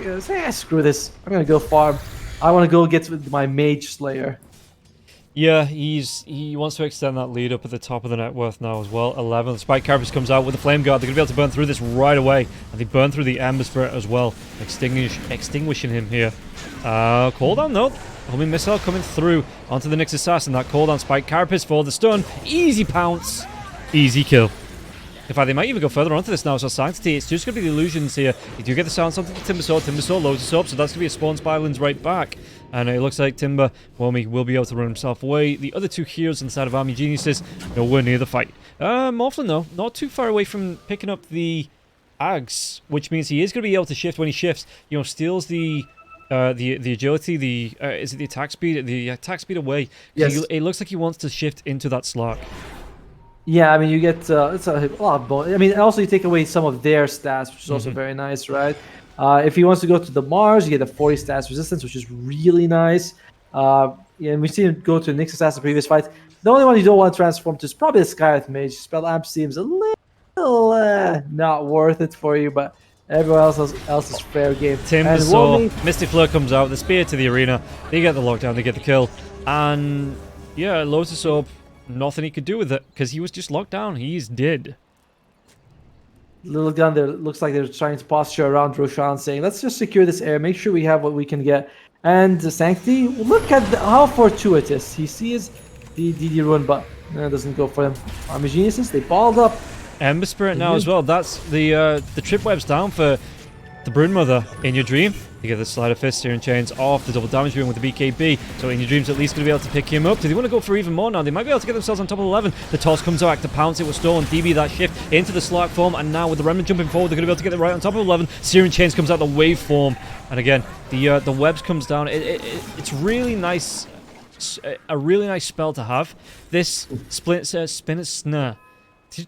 [SPEAKER 2] screw this. I'm gonna go farm. I want to go get my Mage Slayer.
[SPEAKER 1] Yeah, he wants to extend that lead up at the top of the net worth now as well. 11. Spike Carapace comes out with the Flame Guard. They're going to be able to burn through this right away. And they burn through the Ember Spirit as well. Extinguishing him here. Cooldown, though. Homing Missile coming through onto the Nyx Assassin. That cooldown Spike Carapace for the stun. Easy pounce. Easy kill. In fact, they might even go further onto this now. So Sanctity, it's just going to be the illusions here. You do get the silence onto the Timber Sword, Lotus Orb, so that's going to be a spawn spiralings right back. And it looks like Timber, Womi will be able to run himself away. The other 2 heroes inside of Army Geniuses, nowhere near the fight. Morphlin, though, not too far away from picking up the Ags, which means he is going to be able to shift when he shifts. Steals the agility, is it the attack speed? The attack speed away.
[SPEAKER 2] Yes.
[SPEAKER 1] It looks like he wants to shift into that Slark.
[SPEAKER 2] Yeah, I mean, you get it's a lot of bonus. I mean, also you take away some of their stats, which is also very nice, right? If he wants to go to the Mars, you get a 40 stats resistance, which is really nice. And we've seen him go to Nyx Assassin previous fight. The only one you don't want to transform to is probably the Skyreth Mage. Spell Amp seems a little not worth it for you, but everyone else is fair game.
[SPEAKER 1] Timber Saw, Mystic Flare comes out, the Spear to the arena. They get the lockdown, they get the kill. And yeah, Lotus Orb, nothing he could do with it because he was just locked down. He's dead.
[SPEAKER 2] Lilgun, there looks like they're trying to posture around Roshan, saying, let's just secure this area, make sure we have what we can get. And Sanctity, look at how fortuitous. He sees the DD rune, but doesn't go for him. Army Geniuses, they balled up.
[SPEAKER 1] Ember Spirit now as well. That's the trip web's down for the Broodmother in your dream. You get the Sleight of Fist, Searing Chains off, the double damage rune with the BKB. So in your dreams, at least going to be able to pick him up. Do they want to go for even more now? They might be able to get themselves on top of 11. The toss comes out to pounce it with stolen. DB that shift into the Slark form, and now with the Remnant jumping forward, they're going to be able to get it right on top of 11. Searing Chains comes out the wave form, and again the webs comes down. It's really nice, a really nice spell to have. This Spinner Snare.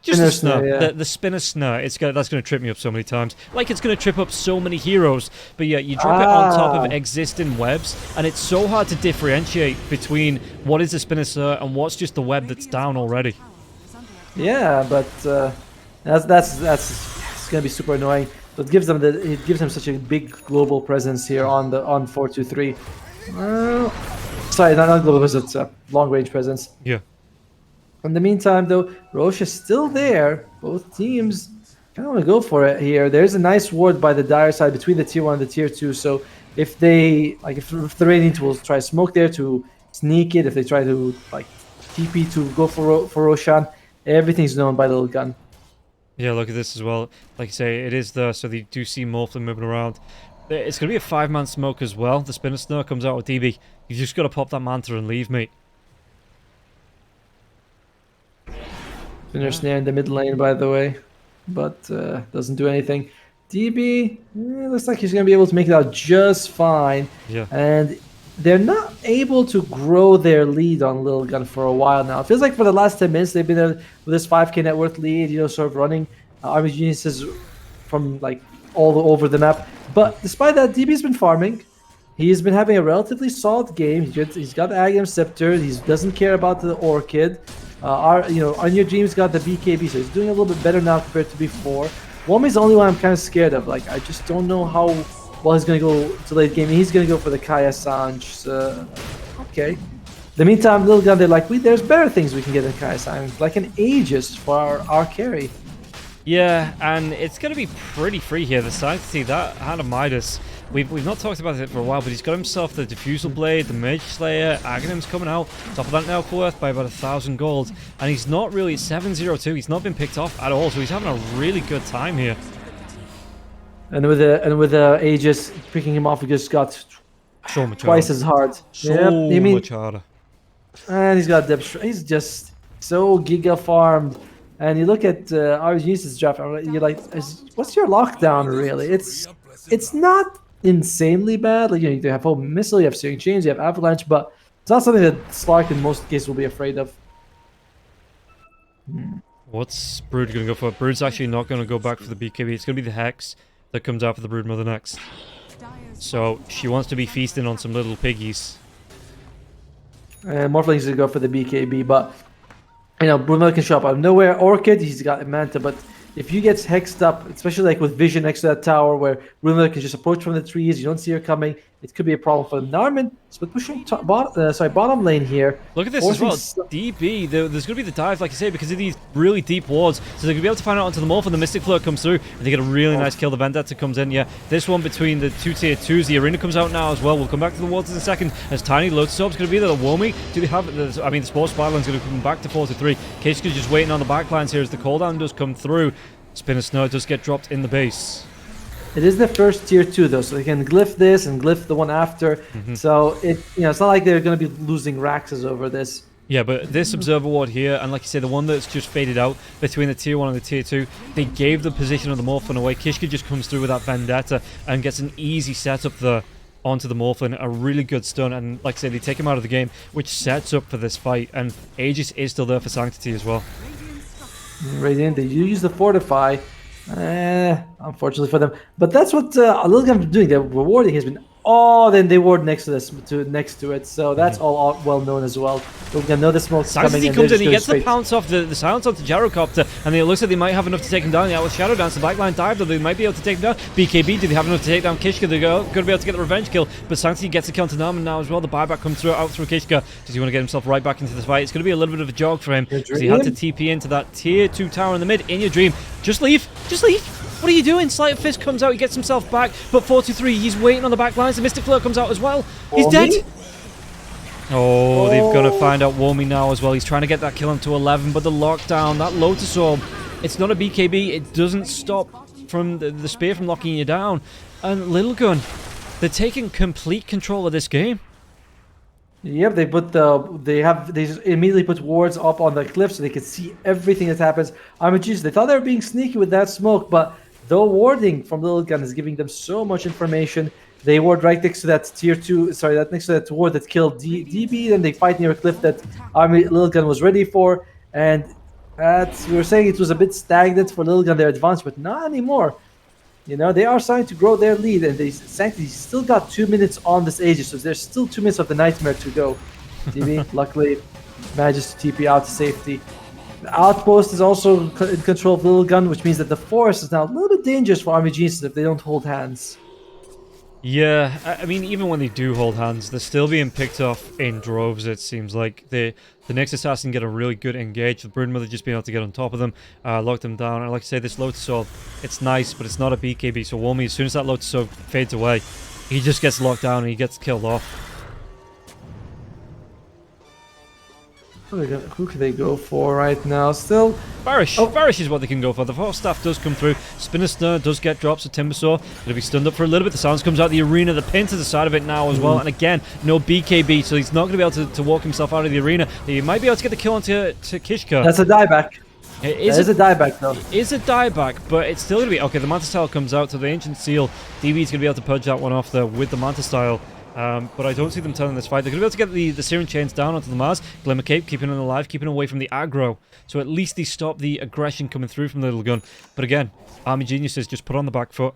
[SPEAKER 1] Just the snare,
[SPEAKER 2] yeah.
[SPEAKER 1] the spinner snare. That's going to trip me up so many times. Like it's going to trip up so many heroes. But yeah, you drop it on top of existing webs, and it's so hard to differentiate between what is the spinner snare and what's just the web that's down already.
[SPEAKER 2] Yeah, but that's going to be super annoying. But it gives them such a big global presence here on 423. Sorry, not global presence, long range presence.
[SPEAKER 1] Yeah.
[SPEAKER 2] In the meantime, though, Roche is still there. Both teams kind of want to go for it here. There's a nice ward by the Dire side between the tier 1 and the tier 2. So if the Radiant will try to smoke there to sneak it, if they try to TP to go for Roshan, everything's known by Lilgun.
[SPEAKER 1] Yeah, look at this as well. Like you say, it is there, so they do see Morphlin moving around. It's going to be a 5-man smoke as well. The Spinner Snare comes out with DB. You've just got to pop that Manta and leave, mate.
[SPEAKER 2] Spinner Snare in the mid lane, by the way, but doesn't do anything. DB looks like he's going to be able to make it out just fine.
[SPEAKER 1] Yeah.
[SPEAKER 2] And they're not able to grow their lead on Lilgun for a while now. It feels like for the last 10 minutes they've been with this 5k net worth lead, sort of running Army Geniuses from like all over the map. But despite that, DB's been farming. He's been having a relatively solid game. He's got Agam Scepter. He doesn't care about the Orchid. Anya Dream's got the BKB, so he's doing a little bit better now compared to before. Womi's the only one I'm kind of scared of. Like, I just don't know how well he's going to go to late game. He's going to go for the Kaya Sanj. So, okay. In the meantime, Lilgun, they're like, there's better things we can get in Kaya Sanj, like an Aegis for our carry.
[SPEAKER 1] Yeah, and it's going to be pretty free here. The Sanctity, that Hand of Midas, we've not talked about it for a while, but he's got himself the Diffusal Blade, the Mage Slayer, Aghanim's coming out. Top of that now worth by about 1,000 gold. And he's not really 702. He's not been picked off at all, so he's having a really good time here.
[SPEAKER 2] And with the Aegis picking him off, he just got
[SPEAKER 1] so much
[SPEAKER 2] twice as hard.
[SPEAKER 1] So much harder.
[SPEAKER 2] And he's got depth. He's just so giga farmed. And you look at Argenis' draft, you're like, what's your lockdown really? It's not insanely bad. Like, you have Home Missile, you have Searing Chains, you have Avalanche, but it's not something that Slark in most cases will be afraid of.
[SPEAKER 1] What's Brood going to go for? Brood's actually not going to go back for the BKB. It's going to be the Hex that comes out for the Brood Mother next. So she wants to be feasting on some little piggies.
[SPEAKER 2] And Morphling's going to go for the BKB, but Bruno can show up out of nowhere. Orchid, he's got a Manta, but if you get hexed up, especially like with Vision next to that tower where Bruno can just approach from the trees, you don't see her coming, it could be a problem for them. Narman is pushing bottom lane here.
[SPEAKER 1] Look at this as well. DB, there's going to be the dive, like you say, because of these really deep wards. So they're going to be able to find out onto the Morph, and the Mystic Flood comes through, and they get a really nice kill. The Vendetta comes in, yeah. This one between the two tier 2s. The Arena comes out now as well. We'll come back to the wards in a second. As Tiny Lotus Orb's going to be there. The Womi, do they have... the Sports Battle's going to come back to 43. Kishka's just waiting on the backlines here as the cooldown does come through. Spin of Snow does get dropped in the base.
[SPEAKER 2] It is the first tier 2 though, so they can glyph this and glyph the one after. So it's not like they're going to be losing Raxes over this.
[SPEAKER 1] Yeah, but this Observer Ward here, and like you say, the one that's just faded out between the tier 1 and the tier 2, they gave the position of the Morphin away. Kishka just comes through with that Vendetta and gets an easy setup there onto the Morphin, a really good stun, and like I said, they take him out of the game, which sets up for this fight, and Aegis is still there for Sanctity as well.
[SPEAKER 2] Radiant, they do use the Fortify. Unfortunately for them. But that's what Lilgun is doing. They're rewarding has been... Oh, then they ward next to it. So that's all well known as well. Lilgun know the smoke's coming.
[SPEAKER 1] He comes in, he gets the pounce off the silence onto Gyrocopter, and it looks like they might have enough to take him down. Yeah, with Shadow Dance, the backline dive, though they might be able to take him down. BKB, do they have enough to take down Kishka? They're going to be able to get the revenge kill, but Sanctity gets the kill to Narman now as well. The buyback comes out through Kishka. Does he want to get himself right back into the fight? It's going to be a little bit of a jog for him, because he had to TP into that tier 2 tower in the mid. In your dream. Just leave. Just leave. What are you doing? Sleight of Fist comes out, he gets himself back, but 4-3, he's waiting on the back lines. The Mystic Flare comes out as well. He's dead. Oh, they've got to find out Womi now as well. He's trying to get that kill into 11, but the lockdown, that Lotus Orb, it's not a BKB. It doesn't stop from the spear from locking you down. And Lilgun, they're taking complete control of this game.
[SPEAKER 2] Yep, they just immediately put wards up on the cliff so they could see everything that happens. I mean, Jesus, they thought they were being sneaky with that smoke, but the warding from Lilgun is giving them so much information. They ward right next to that tier 2, next to that ward that killed DB, then they fight near a cliff that Army Lilgun was ready for, and we were saying it was a bit stagnant for Lilgun, their advance, but not anymore. They are starting to grow their lead, and Sanctity still got 2 minutes on this Aegis, so there's still 2 minutes of the Nightmare to go. DB, luckily, manages to TP out to safety. The outpost is also in control of Lilgun, which means that the forest is now a little bit dangerous for Army Geniuses if they don't hold hands.
[SPEAKER 1] Yeah, I mean, even when they do hold hands, they're still being picked off in droves, it seems like. The next assassin get a really good engage, the Broodmother just being able to get on top of them, lock them down, and like I say, this Lotus Orb, it's nice, but it's not a BKB, so Womi, as soon as that Lotus Orb fades away, he just gets locked down and he gets killed off.
[SPEAKER 2] Who can they go for right now? Still,
[SPEAKER 1] Barish. Barish is what they can go for. The Force Staff does come through. Spinner does get drops. So Timbersaw going to be stunned up for a little bit. The Silence comes out the arena. The pin to the side of it now as well. And again, no BKB, so he's not going to be able to walk himself out of the arena. He might be able to get the kill onto Kishka.
[SPEAKER 2] That's a dieback. It is a dieback, though.
[SPEAKER 1] It is a dieback, but it's still going to be... Okay, the Manta Style comes out to the Ancient Seal. DB's going to be able to purge that one off there with the Manta Style. But I don't see them turning this fight. They're going to be able to get the Searing Chains down onto the Mars. Glimmer Cape, keeping them alive, keeping them away from the aggro. So at least they stop the aggression coming through from the Lilgun. But again, Army Geniuses just put on the back foot.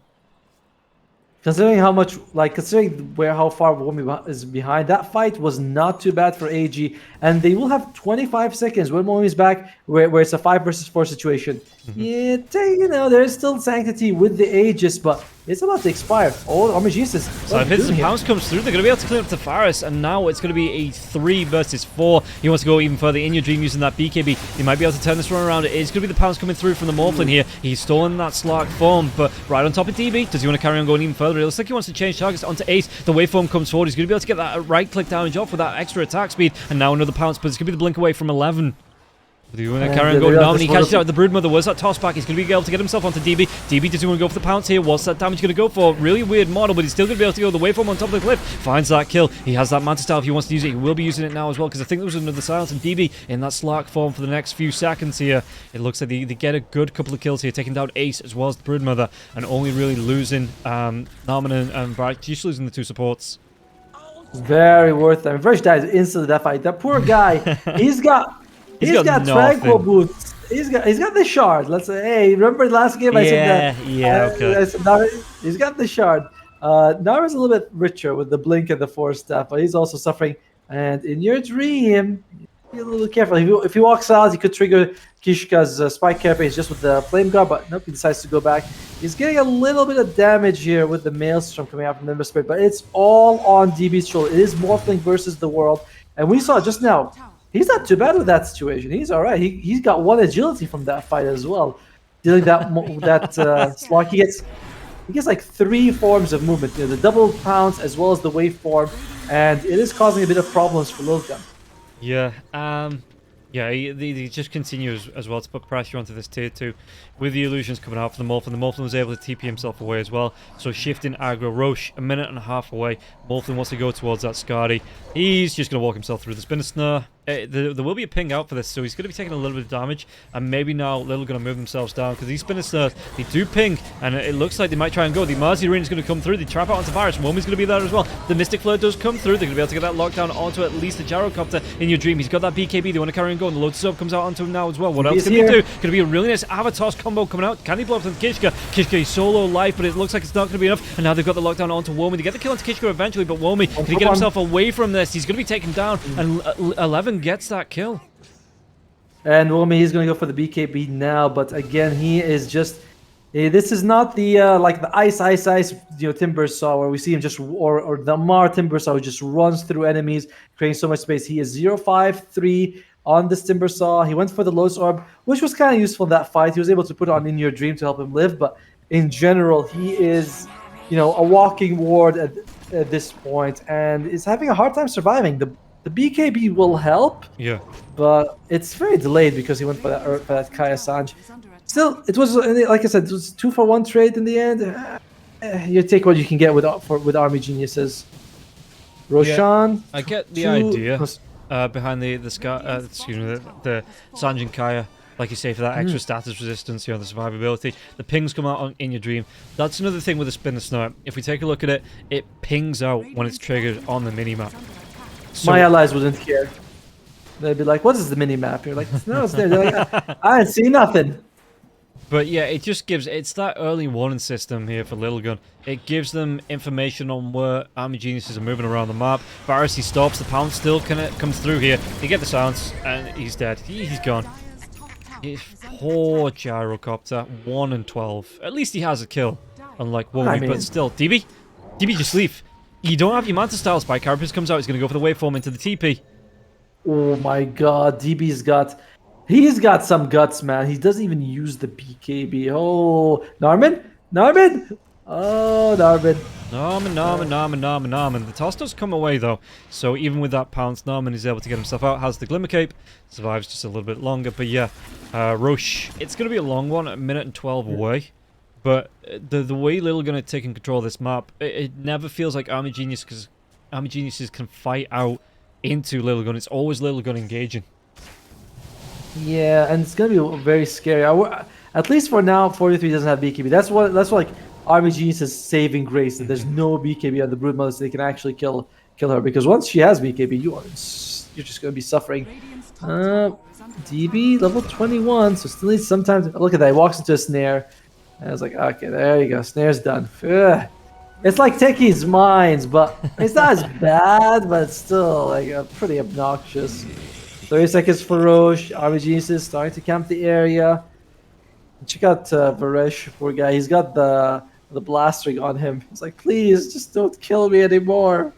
[SPEAKER 2] Considering how much, like, considering how far Womi is behind, that fight was not too bad for AG. And they will have 25 seconds when Womi's back, where it's a 5 versus 4 situation. Yeah, you know, there's still sanctity with the Aegis, but it's about to expire. Oh, Army Jesus.
[SPEAKER 1] So if his pounce comes through, they're going to be able to clean up the Faris, and now it's going to be a 3 versus 4. He wants to go even further in your dream using that BKB. He might be able to turn this one around. It's going to be the pounce coming through from the Morphling here. He's stolen that Slark form, but right on top of DB. Does he want to carry on going even further? It looks like he wants to change targets onto Ace. The waveform comes forward. He's going to be able to get that right-click damage off with that extra attack speed, and now another pounce, but it's going to be the blink away from 11. Do you want to carry on going down? He catches out the Broodmother. Was that toss back? He's going to be able to get himself onto DB. DB doesn't want to go for the pounce here. What's that damage going to go for? Really weird model, but he's still going to be able to go the waveform on top of the cliff. Finds that kill. He has that Manta Style if he wants to use it. He will be using it now as well, because I think there was another silence in DB in that Slark form for the next few seconds here. It looks like they get a good couple of kills here, taking down Ace as well as the Broodmother, and only really losing Narman and Bright. Just losing the 2 supports.
[SPEAKER 2] Very worth it. Verge dies instantly that fight. That poor guy, he's got tranquil boots. He's got the shard. Let's say, hey, remember last game I said that?
[SPEAKER 1] Yeah, okay.
[SPEAKER 2] I said, he's got the shard. Nara's a little bit richer with the blink and the force staff, but he's also suffering. And in your dream, be a little careful. If he walks out, he could trigger Kishka's spike carapace just with the flame guard, but nope, he decides to go back. He's getting a little bit of damage here with the Maelstrom coming out from the Ember Spirit, but it's all on DB's shoulder. It is Morphling versus the world, and we saw just now, he's not too bad with that situation. He's all right. He's got 1 agility from that fight as well. Dealing that slot, he gets like 3 forms of movement. You know, the double pounce as well as the wave form, and it is causing a bit of problems for Lilgun.
[SPEAKER 1] Yeah, they just continue as well to put pressure onto this tier 2 with the illusions coming out from the Morphling. The Morphling was able to TP himself away as well, so shifting aggro. Roche, a minute and a half away. Morphling wants to go towards that Skadi. He's just going to walk himself through the Spinner Snare. There will be a ping out for this, so he's going to be taking a little bit of damage, and maybe now Little going to move themselves down, because these Spinner Snares, they do ping, and it looks like they might try and go. The Marzi Ring is going to come through. They trap out onto Virus. Momi's going to be there as well. The Mystic Flare does come through. They're going to be able to get that lockdown onto at least the Gyrocopter in your dream. He's got that BKB. They want to carry on going. The Lotus Orb comes out onto him now as well. What else can he do? Going to be a really nice Avatos combo coming out. Can he blow up on Kishka? Kishka is solo life, but it looks like it's not going to be enough, and now they've got the lockdown onto Womi. They get the kill onto Kishka eventually, but Womi, can he get himself away from this? He's going to be taken down, and 11 gets that kill.
[SPEAKER 2] And Womi, he's going to go for the BKB now, but again, he is just... this is not the like the ice Timbersaw, where we see him just, or the Mar Timbersaw, who just runs through enemies, creating so much space. He is 0-5-3 on this Timbersaw. He went for the Lotus Orb, which was kind of useful in that fight. He was able to put on In Your Dream to help him live, but in general, he is, you know, a walking ward at this point, and is having a hard time surviving. The BKB will help,
[SPEAKER 1] yeah,
[SPEAKER 2] but it's very delayed because he went for that Kaya Sanj. Still, it was, like I said, it was 2-for-1 trade in the end. You take what you can get with Army Geniuses. Roshan,
[SPEAKER 1] yeah, I get the idea behind the Sanj and Kaya, like you say, for that extra status resistance, you know, the survivability. The pings come out in your dream. That's another thing with the Spinner Snare. If we take a look at it, it pings out when it's triggered on the minimap. So,
[SPEAKER 2] my allies wouldn't care. They'd be like, "What is the minimap?" You're like, "No, it's there." They're like, "I didn't see nothing."
[SPEAKER 1] But yeah, it just gives, it's that early warning system here for Lilgun. It gives them information on where Army Geniuses are moving around the map. Varus, he stops, the pound still comes through here. You get the silence, and he's dead. He's gone. Poor Gyrocopter, 1-12. At least he has a kill, unlike Womi, but still. DB, just leave. You don't have your Manta Style. Spike Carapace comes out, he's going to go for the waveform into the TP.
[SPEAKER 2] Oh my god, He's got some guts, man. He doesn't even use the BKB. Oh, Narman? Oh, Narman.
[SPEAKER 1] Narman. The toss does come away, though. So even with that pounce, Narman is able to get himself out. Has the Glimmer Cape. Survives just a little bit longer. But yeah, Roche, it's going to be a long one, 1:12 away. But the way Lilgun are taking control of this map, it never feels like Army Genius, because Army Geniuses can fight out into Lilgun. It's always Lilgun engaging. Yeah,
[SPEAKER 2] and it's gonna be very scary. At least for now, 43 doesn't have BKB. That's what like Army Genius's saving grace that there's no BKB on the Broodmother, so they can actually kill her. Because once she has BKB, you're just going to be suffering. DB level 21, so still needs some time. Look at that. He walks into a snare. And I was like, okay, there you go. Snare's done. Ugh. It's like Techi's mines, but it's not as bad, but it's still like pretty obnoxious. 30 seconds for Roche. Army Geniuses starting to camp the area. Check out Varesh, poor guy. He's got the blast ring on him. He's like, please, just don't kill me anymore.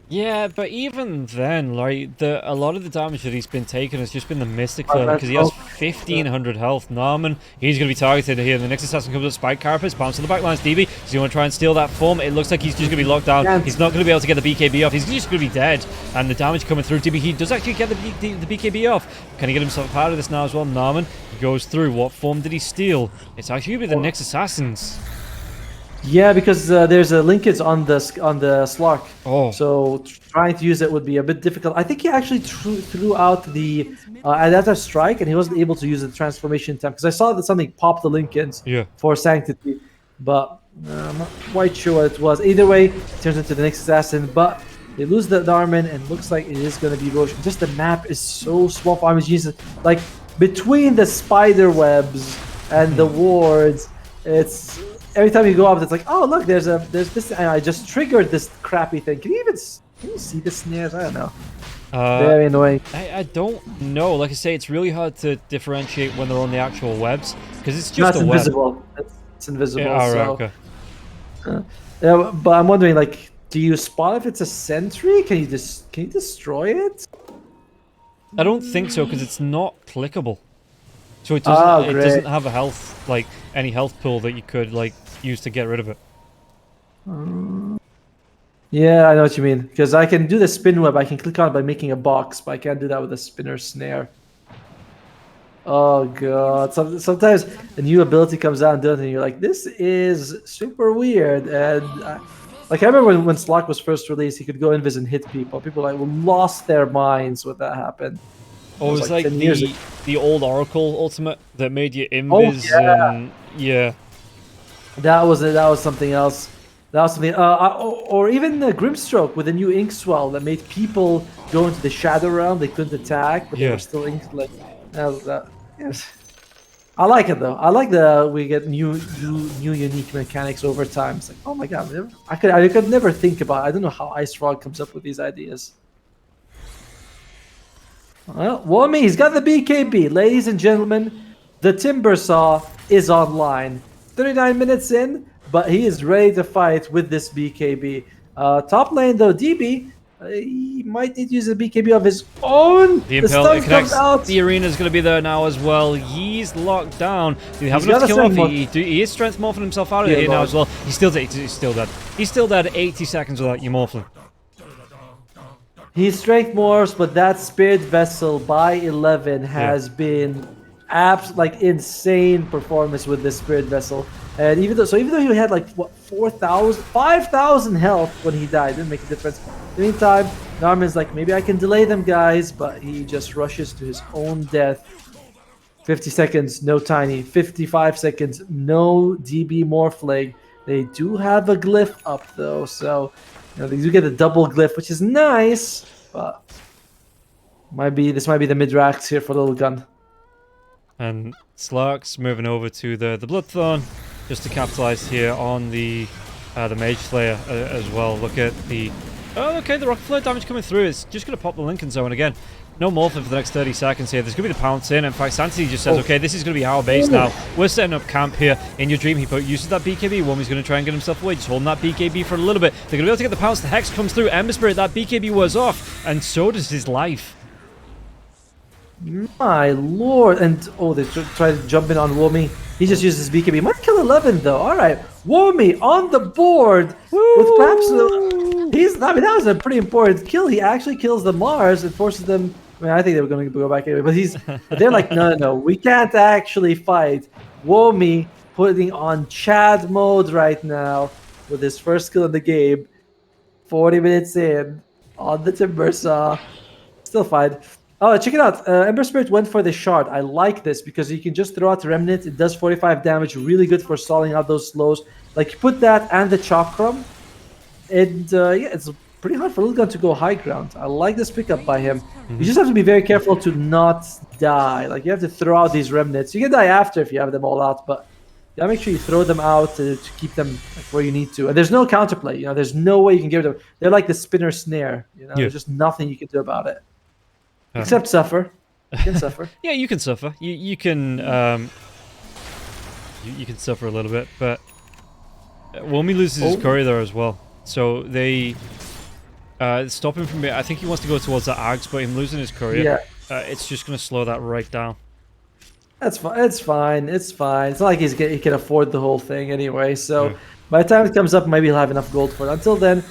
[SPEAKER 1] Yeah, but even then, like, a lot of the damage that he's been taking has just been the Mystic Flare, because he has 1,500 health. Narman, he's going to be targeted here. The next assassin comes up, Spike Carapace, bounce to the backlines, DB. Does he want to try and steal that form? It looks like he's just going to be locked down. He's not going to be able to get the BKB off. He's just going to be dead. And the damage coming through, DB, he does actually get the BKB off. Can he get himself out of this now as well? Narman, he goes through. What form did he steal? It's actually going to be the next assassins.
[SPEAKER 2] Yeah, because there's a linkage on the Slark.
[SPEAKER 1] Oh.
[SPEAKER 2] So trying to use it would be a bit difficult. I think he actually threw out the Adaptive Strike, and he wasn't able to use the transformation time. Because I saw that something popped the linkage for Sanctity. But I'm not quite sure what it was. Either way, it turns into the next assassin. But they lose the Darman, and looks like it is going to be Roche. Just the map is so small for Army Geniuses. Like, between the spider webs and the wards, it's... Every time you go up, it's like, oh look, there's this. I just triggered this crappy thing. Can you see the snares? I don't know. Very annoying.
[SPEAKER 1] I don't know. Like I say, it's really hard to differentiate when they're on the actual webs because it's just
[SPEAKER 2] invisible.
[SPEAKER 1] Web.
[SPEAKER 2] It's invisible.
[SPEAKER 1] Yeah,
[SPEAKER 2] so.
[SPEAKER 1] okay.
[SPEAKER 2] Yeah, but I'm wondering, like, do you spot if it's a sentry? Can you destroy it?
[SPEAKER 1] I don't think so because it's not clickable. So it doesn't have a health, like any health pool that you could like use to get rid of it.
[SPEAKER 2] Yeah, I know what you mean. Because I can do the spin web. I can click on it by making a box, but I can't do that with a spinner snare. Oh god! Sometimes a new ability comes out and does it, and you're like, "This is super weird." And like I remember when Slock was first released, he could go invis and hit people. People like lost their minds when that happened.
[SPEAKER 1] Oh, it was like the old Oracle ultimate that made you invis.
[SPEAKER 2] Oh, yeah.
[SPEAKER 1] And yeah.
[SPEAKER 2] That was something else. That was something, or even the Grimstroke with the new Ink Swell that made people go into the Shadow Realm. They couldn't attack, but they were still inked. Like yes. I like it though. I like we get new unique mechanics over time. It's like, oh my god, I could never think about it. I don't know how Ice Frog comes up with these ideas. Well, Wami, he's got the BKB. Ladies and gentlemen, the Timber Saw is online. 39 minutes in, but he is ready to fight with this BKB. Top lane, though, DB, he might need to use a BKB of his own.
[SPEAKER 1] The stun comes out. The arena's going to be there now as well. He's locked down. Do you have enough to kill him off? He is strength morphing himself out of here now as well. He's still dead. He's still dead 80 seconds without you morphing.
[SPEAKER 2] He strength morphs, but that Spirit Vessel by 11 has been insane performance with this Spirit Vessel. And even though he had like what 5,000 health when he died, didn't make a difference. In the meantime, Narman's like, maybe I can delay them, guys, but he just rushes to his own death. 50 seconds, no Tiny. 55 seconds, no DB Morphling. They do have a glyph up though, so they do get a double glyph, which is nice, but this might be the mid-racks here for Lilgun.
[SPEAKER 1] And Slark's moving over to the Bloodthorn just to capitalize here on the Mage Slayer as well. Look at the Rocket Flare damage coming through. It's just going to pop the Lincoln Zone again. No morphing for the next 30 seconds here. There's going to be the pounce in. In fact, Sanctity just says, okay, this is going to be our base now. We're setting up camp here in your dream. He uses that BKB. Womi's going to try and get himself away. Just holding that BKB for a little bit. They're going to be able to get the pounce. The Hex comes through. Ember Spirit, that BKB was off. And so does his life.
[SPEAKER 2] My lord. And, they try to jump in on Womi. He just uses BKB. Might kill 11, though. All right. Womi on the board. Woo! With perhaps... that was a pretty important kill. He actually kills the Mars and forces them... I think they were going to go back anyway, but they're like, no, we can't actually fight. Womi putting on Chad mode right now with his first kill in the game. 40 minutes in on the Timber Saw. Still fine. Oh, check it out. Ember Spirit went for the shard. I like this because you can just throw out Remnant. It does 45 damage. Really good for stalling out those slows. Like, you put that and the Chakram. And yeah, it's pretty hard for Lilgun to go high ground. I like this pickup by him. You just have to be very careful to not die. Like, you have to throw out these Remnants. You can die after if you have them all out, but you gotta make sure you throw them out to keep them like, where you need to. And there's no counterplay. You know, there's no way you can give them. They're like the spinner snare. You know, there's just nothing you can do about it. Except suffer. You can suffer.
[SPEAKER 1] Yeah, you can suffer. You can you can suffer a little bit, but Womi loses his courier there as well. So they stop him from. I think he wants to go towards the Ags, but him losing his courier, it's just going to slow that right down.
[SPEAKER 2] That's fine. It's fine. It's fine. It's not like he can afford the whole thing anyway. So by the time it comes up, maybe he'll have enough gold for it. Until then,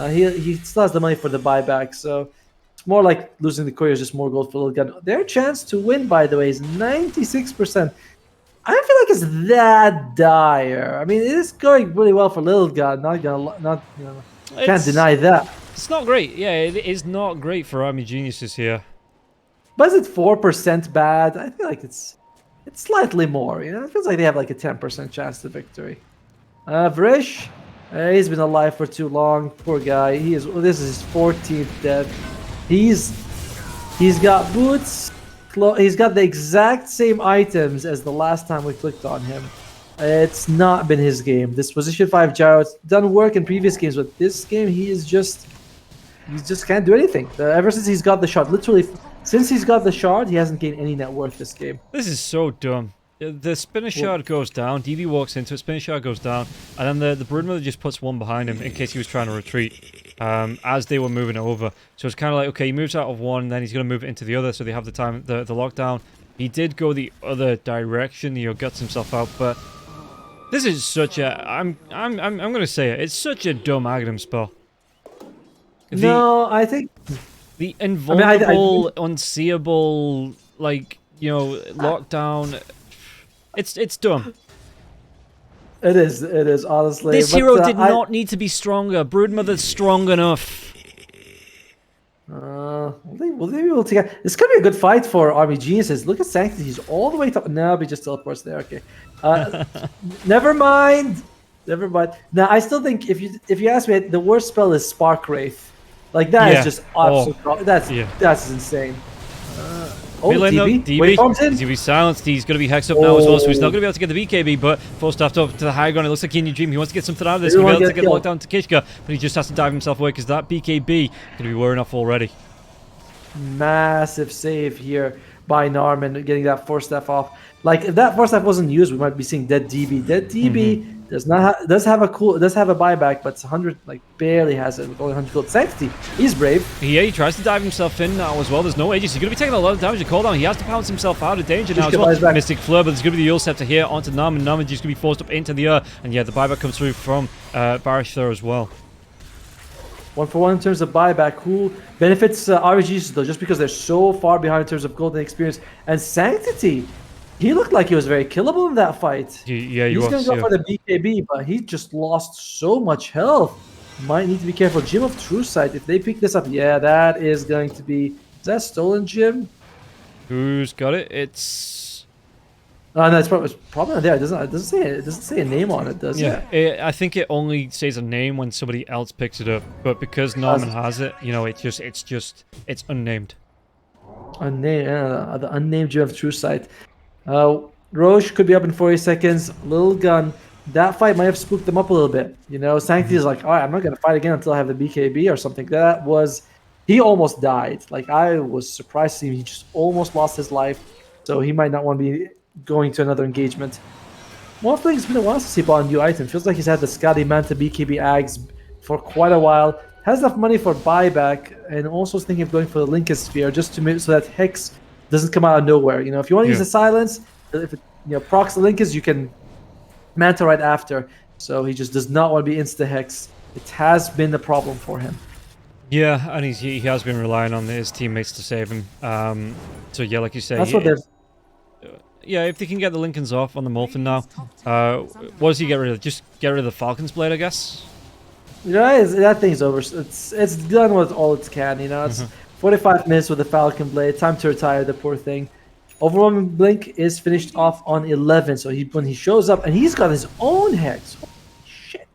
[SPEAKER 2] he still has the money for the buyback. So it's more like losing the courier is just more gold for Lilgun. Their chance to win, by the way, is 96%. I don't feel like it's that dire. I mean, it is going really well for Lilgun. Can't deny that.
[SPEAKER 1] It's not great. Yeah, it is not great for Army Geniuses here.
[SPEAKER 2] But is it 4% bad? I feel like it's slightly more. You know, it feels like they have like a 10% chance to victory. Vrish, he's been alive for too long. Poor guy. This is his 14th death. He's got boots. He's got the exact same items as the last time we clicked on him. It's not been his game. This position 5 gyro, it's done work in previous games, but this game he just can't do anything. Ever since he's got the shard, literally since he's got the shard, he hasn't gained any net worth this game.
[SPEAKER 1] This is so dumb. The spinner shard goes down, DB walks into it, spinner shard goes down, and then the broodmother just puts one behind him in case he was trying to retreat as they were moving over. So it's kind of like, okay, he moves out of one, then he's going to move it into the other, so they have the time, the lockdown. He did go the other direction, guts himself out, but this is such a, I'm going to say it, it's such a dumb Aghanim spell.
[SPEAKER 2] I think
[SPEAKER 1] the invulnerable, unseeable, like, lockdown. It's dumb.
[SPEAKER 2] It is honestly.
[SPEAKER 1] This hero did not need to be stronger. Broodmother's strong enough.
[SPEAKER 2] We'll be able to get. This could be a good fight for Army Geniuses. Look at Sanctity. He's all the way top. No, but he just teleports there. Okay. Never mind. Now I still think if you ask me, the worst spell is Spark Wraith. Like that is just absolute. That's insane. DB
[SPEAKER 1] he's going to be silenced. He's going to be hexed up now as well, so he's not going to be able to get the BKB, but full staffed up to the high ground. It looks like in your dream he wants to get something out of this. He'll be able to get the lockdown to Kishka, but he just has to dive himself away because that BKB going to be wearing off already.
[SPEAKER 2] Massive save here by Narman, getting that 4-staff off. Like, if that 4-staff wasn't used, we might be seeing dead DB. Dead DB does have a buyback, but it's 100, like, barely has it with only 100 gold. Sanctity, he's brave.
[SPEAKER 1] Yeah, he tries to dive himself in now as well. There's no ages. He's going to be taking a lot of damage to cooldown. He has to pounce himself out of danger now as well. Mystic Flare, but there's going to be the Yule Scepter here onto Narman. Narman just going to be forced up into the air. And yeah, the buyback comes through from Barish there as well.
[SPEAKER 2] 1-for-1 in terms of buyback. Who benefits RGs though, just because they're so far behind in terms of golden experience. And Sanctity, he looked like he was very killable in that fight.
[SPEAKER 1] Yeah,
[SPEAKER 2] he's going to go for the BKB, but he just lost so much health. Might need to be careful. Gem of True Sight, if they pick this up, yeah, that is going to be... Is that stolen gem?
[SPEAKER 1] Who's got it? It's...
[SPEAKER 2] No, it's probably not there. It doesn't say a name on it, does it?
[SPEAKER 1] Yeah, I think it only says a name when somebody else picks it up. But because Norman has it, it's unnamed.
[SPEAKER 2] Unnamed, the unnamed Gem of True Sight. Roche could be up in 40 seconds. Lilgun, that fight might have spooked them up a little bit. Sanctity is like, all right, I'm not going to fight again until I have the BKB or something. He almost died. Like, I was surprised to see him. He just almost lost his life. So he might not want to be going to another engagement. Morphling has been a while since he bought a new item. Feels like he's had the Scotty Manta BKB Ags for quite a while. Has enough money for buyback, and also is thinking of going for the Lincoln Sphere just to make so that Hex doesn't come out of nowhere. If you want to use the silence, if it procs the Linkers, you can Manta right after. So he just does not want to be insta Hex. It has been a problem for him.
[SPEAKER 1] Yeah, and he has been relying on his teammates to save him. So yeah, like you say,
[SPEAKER 2] that's what they're.
[SPEAKER 1] Yeah, if they can get the Lincolns off on the Molten now, what does he get rid of? Just get rid of the Falcon's Blade, I guess?
[SPEAKER 2] That thing's over. It's done with all it can, It's 45 minutes with the Falcon Blade. Time to retire the poor thing. Overwhelming Blink is finished off on 11. So when he shows up, and he's got his own hex. Holy shit.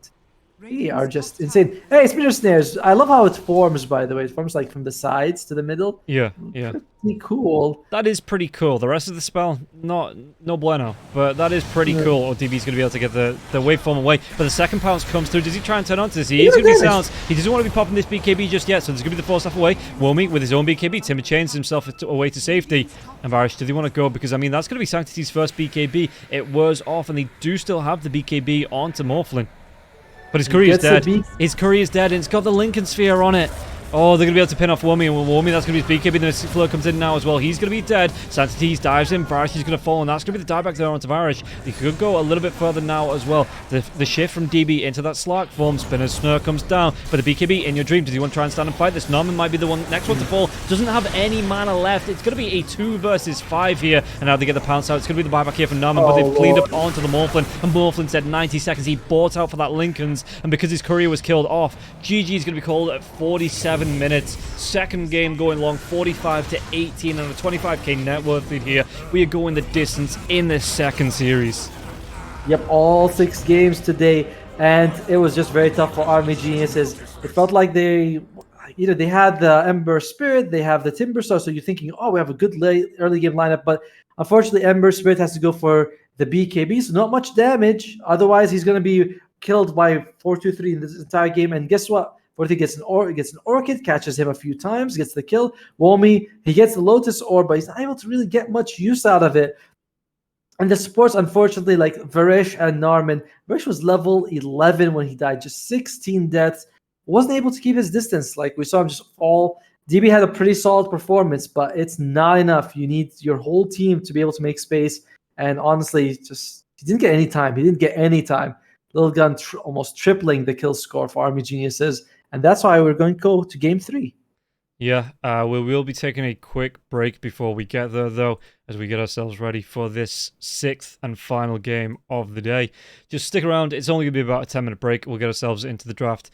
[SPEAKER 2] We are just insane. Hey, Spinner Snares. I love how it forms, by the way. It forms like from the sides to the middle.
[SPEAKER 1] Yeah.
[SPEAKER 2] Pretty cool.
[SPEAKER 1] That is pretty cool. The rest of the spell, no bueno. But that is pretty cool. ODB's going to be able to get the waveform away. But the second pounce comes through. Does he try and turn on to this? He is going to be silenced. He doesn't want to be popping this BKB just yet. So there's going to be the force off away. Womi with his own BKB. Timber chains himself away to safety. And Varish, do they want to go? Because, I mean, that's going to be Sanctity's first BKB. It was off, and they do still have the BKB onto Morphlin. But his Curry is dead. His Curry is dead, and it's got the Lincoln Sphere on it. Oh, they're going to be able to pin off Womi, and Womi, that's going to be his BKB, then his Fleur comes in now as well. He's going to be dead. Sanctities dives in, Varish is going to fall, and that's going to be the dieback there onto Varish. He could go a little bit further now as well. The shift from DB into that Slark form, Spinner's Snare comes down, but the BKB in your dream, does he want to try and stand and fight this? Norman might be the next one to fall. Doesn't have any mana left. It's going to be a 2 versus 5 here, and now they get the pounce out. It's going to be the buyback here from Norman, but they've cleaned up onto the Morphlin, and Morphlin said 90 seconds. He bought out for that Lincoln's, and because his courier was killed off, GG is going to be called at 47 minutes. Second game going long, 45 to 18 and a 25k net worth lead here. We are going the distance in this second series.
[SPEAKER 2] Yep, all 6 games today, and it was just very tough for Army Geniuses. It felt like they had the Ember Spirit, they have the Timber Star, so you're thinking, oh, we have a good early game lineup, but unfortunately Ember Spirit has to go for the BKB, so not much damage. Otherwise, he's going to be killed by 4-2-3 in this entire game, and guess what? Forty gets an Orchid, catches him a few times, gets the kill. Womi, he gets the Lotus Orb, but he's not able to really get much use out of it. And the supports, unfortunately, like Varish and Narman. Varish was level 11 when he died, just 16 deaths. Wasn't able to keep his distance. Like, we saw him just fall. DB had a pretty solid performance, but it's not enough. You need your whole team to be able to make space. And honestly, he didn't get any time. Lilgun almost tripling the kill score for Army Geniuses. And that's why we're going to go to game 3.
[SPEAKER 1] Yeah, we will be taking a quick break before we get there, though, as we get ourselves ready for this 6th and final game of the day. Just stick around. It's only going to be about a 10-minute break. We'll get ourselves into the draft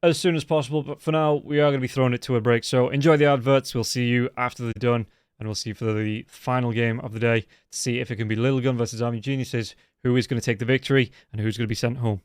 [SPEAKER 1] as soon as possible. But for now, we are going to be throwing it to a break. So enjoy the adverts. We'll see you after they're done. And we'll see you for the final game of the day to see if it can be Lilgun versus Army Geniuses, who is going to take the victory and who's going to be sent home.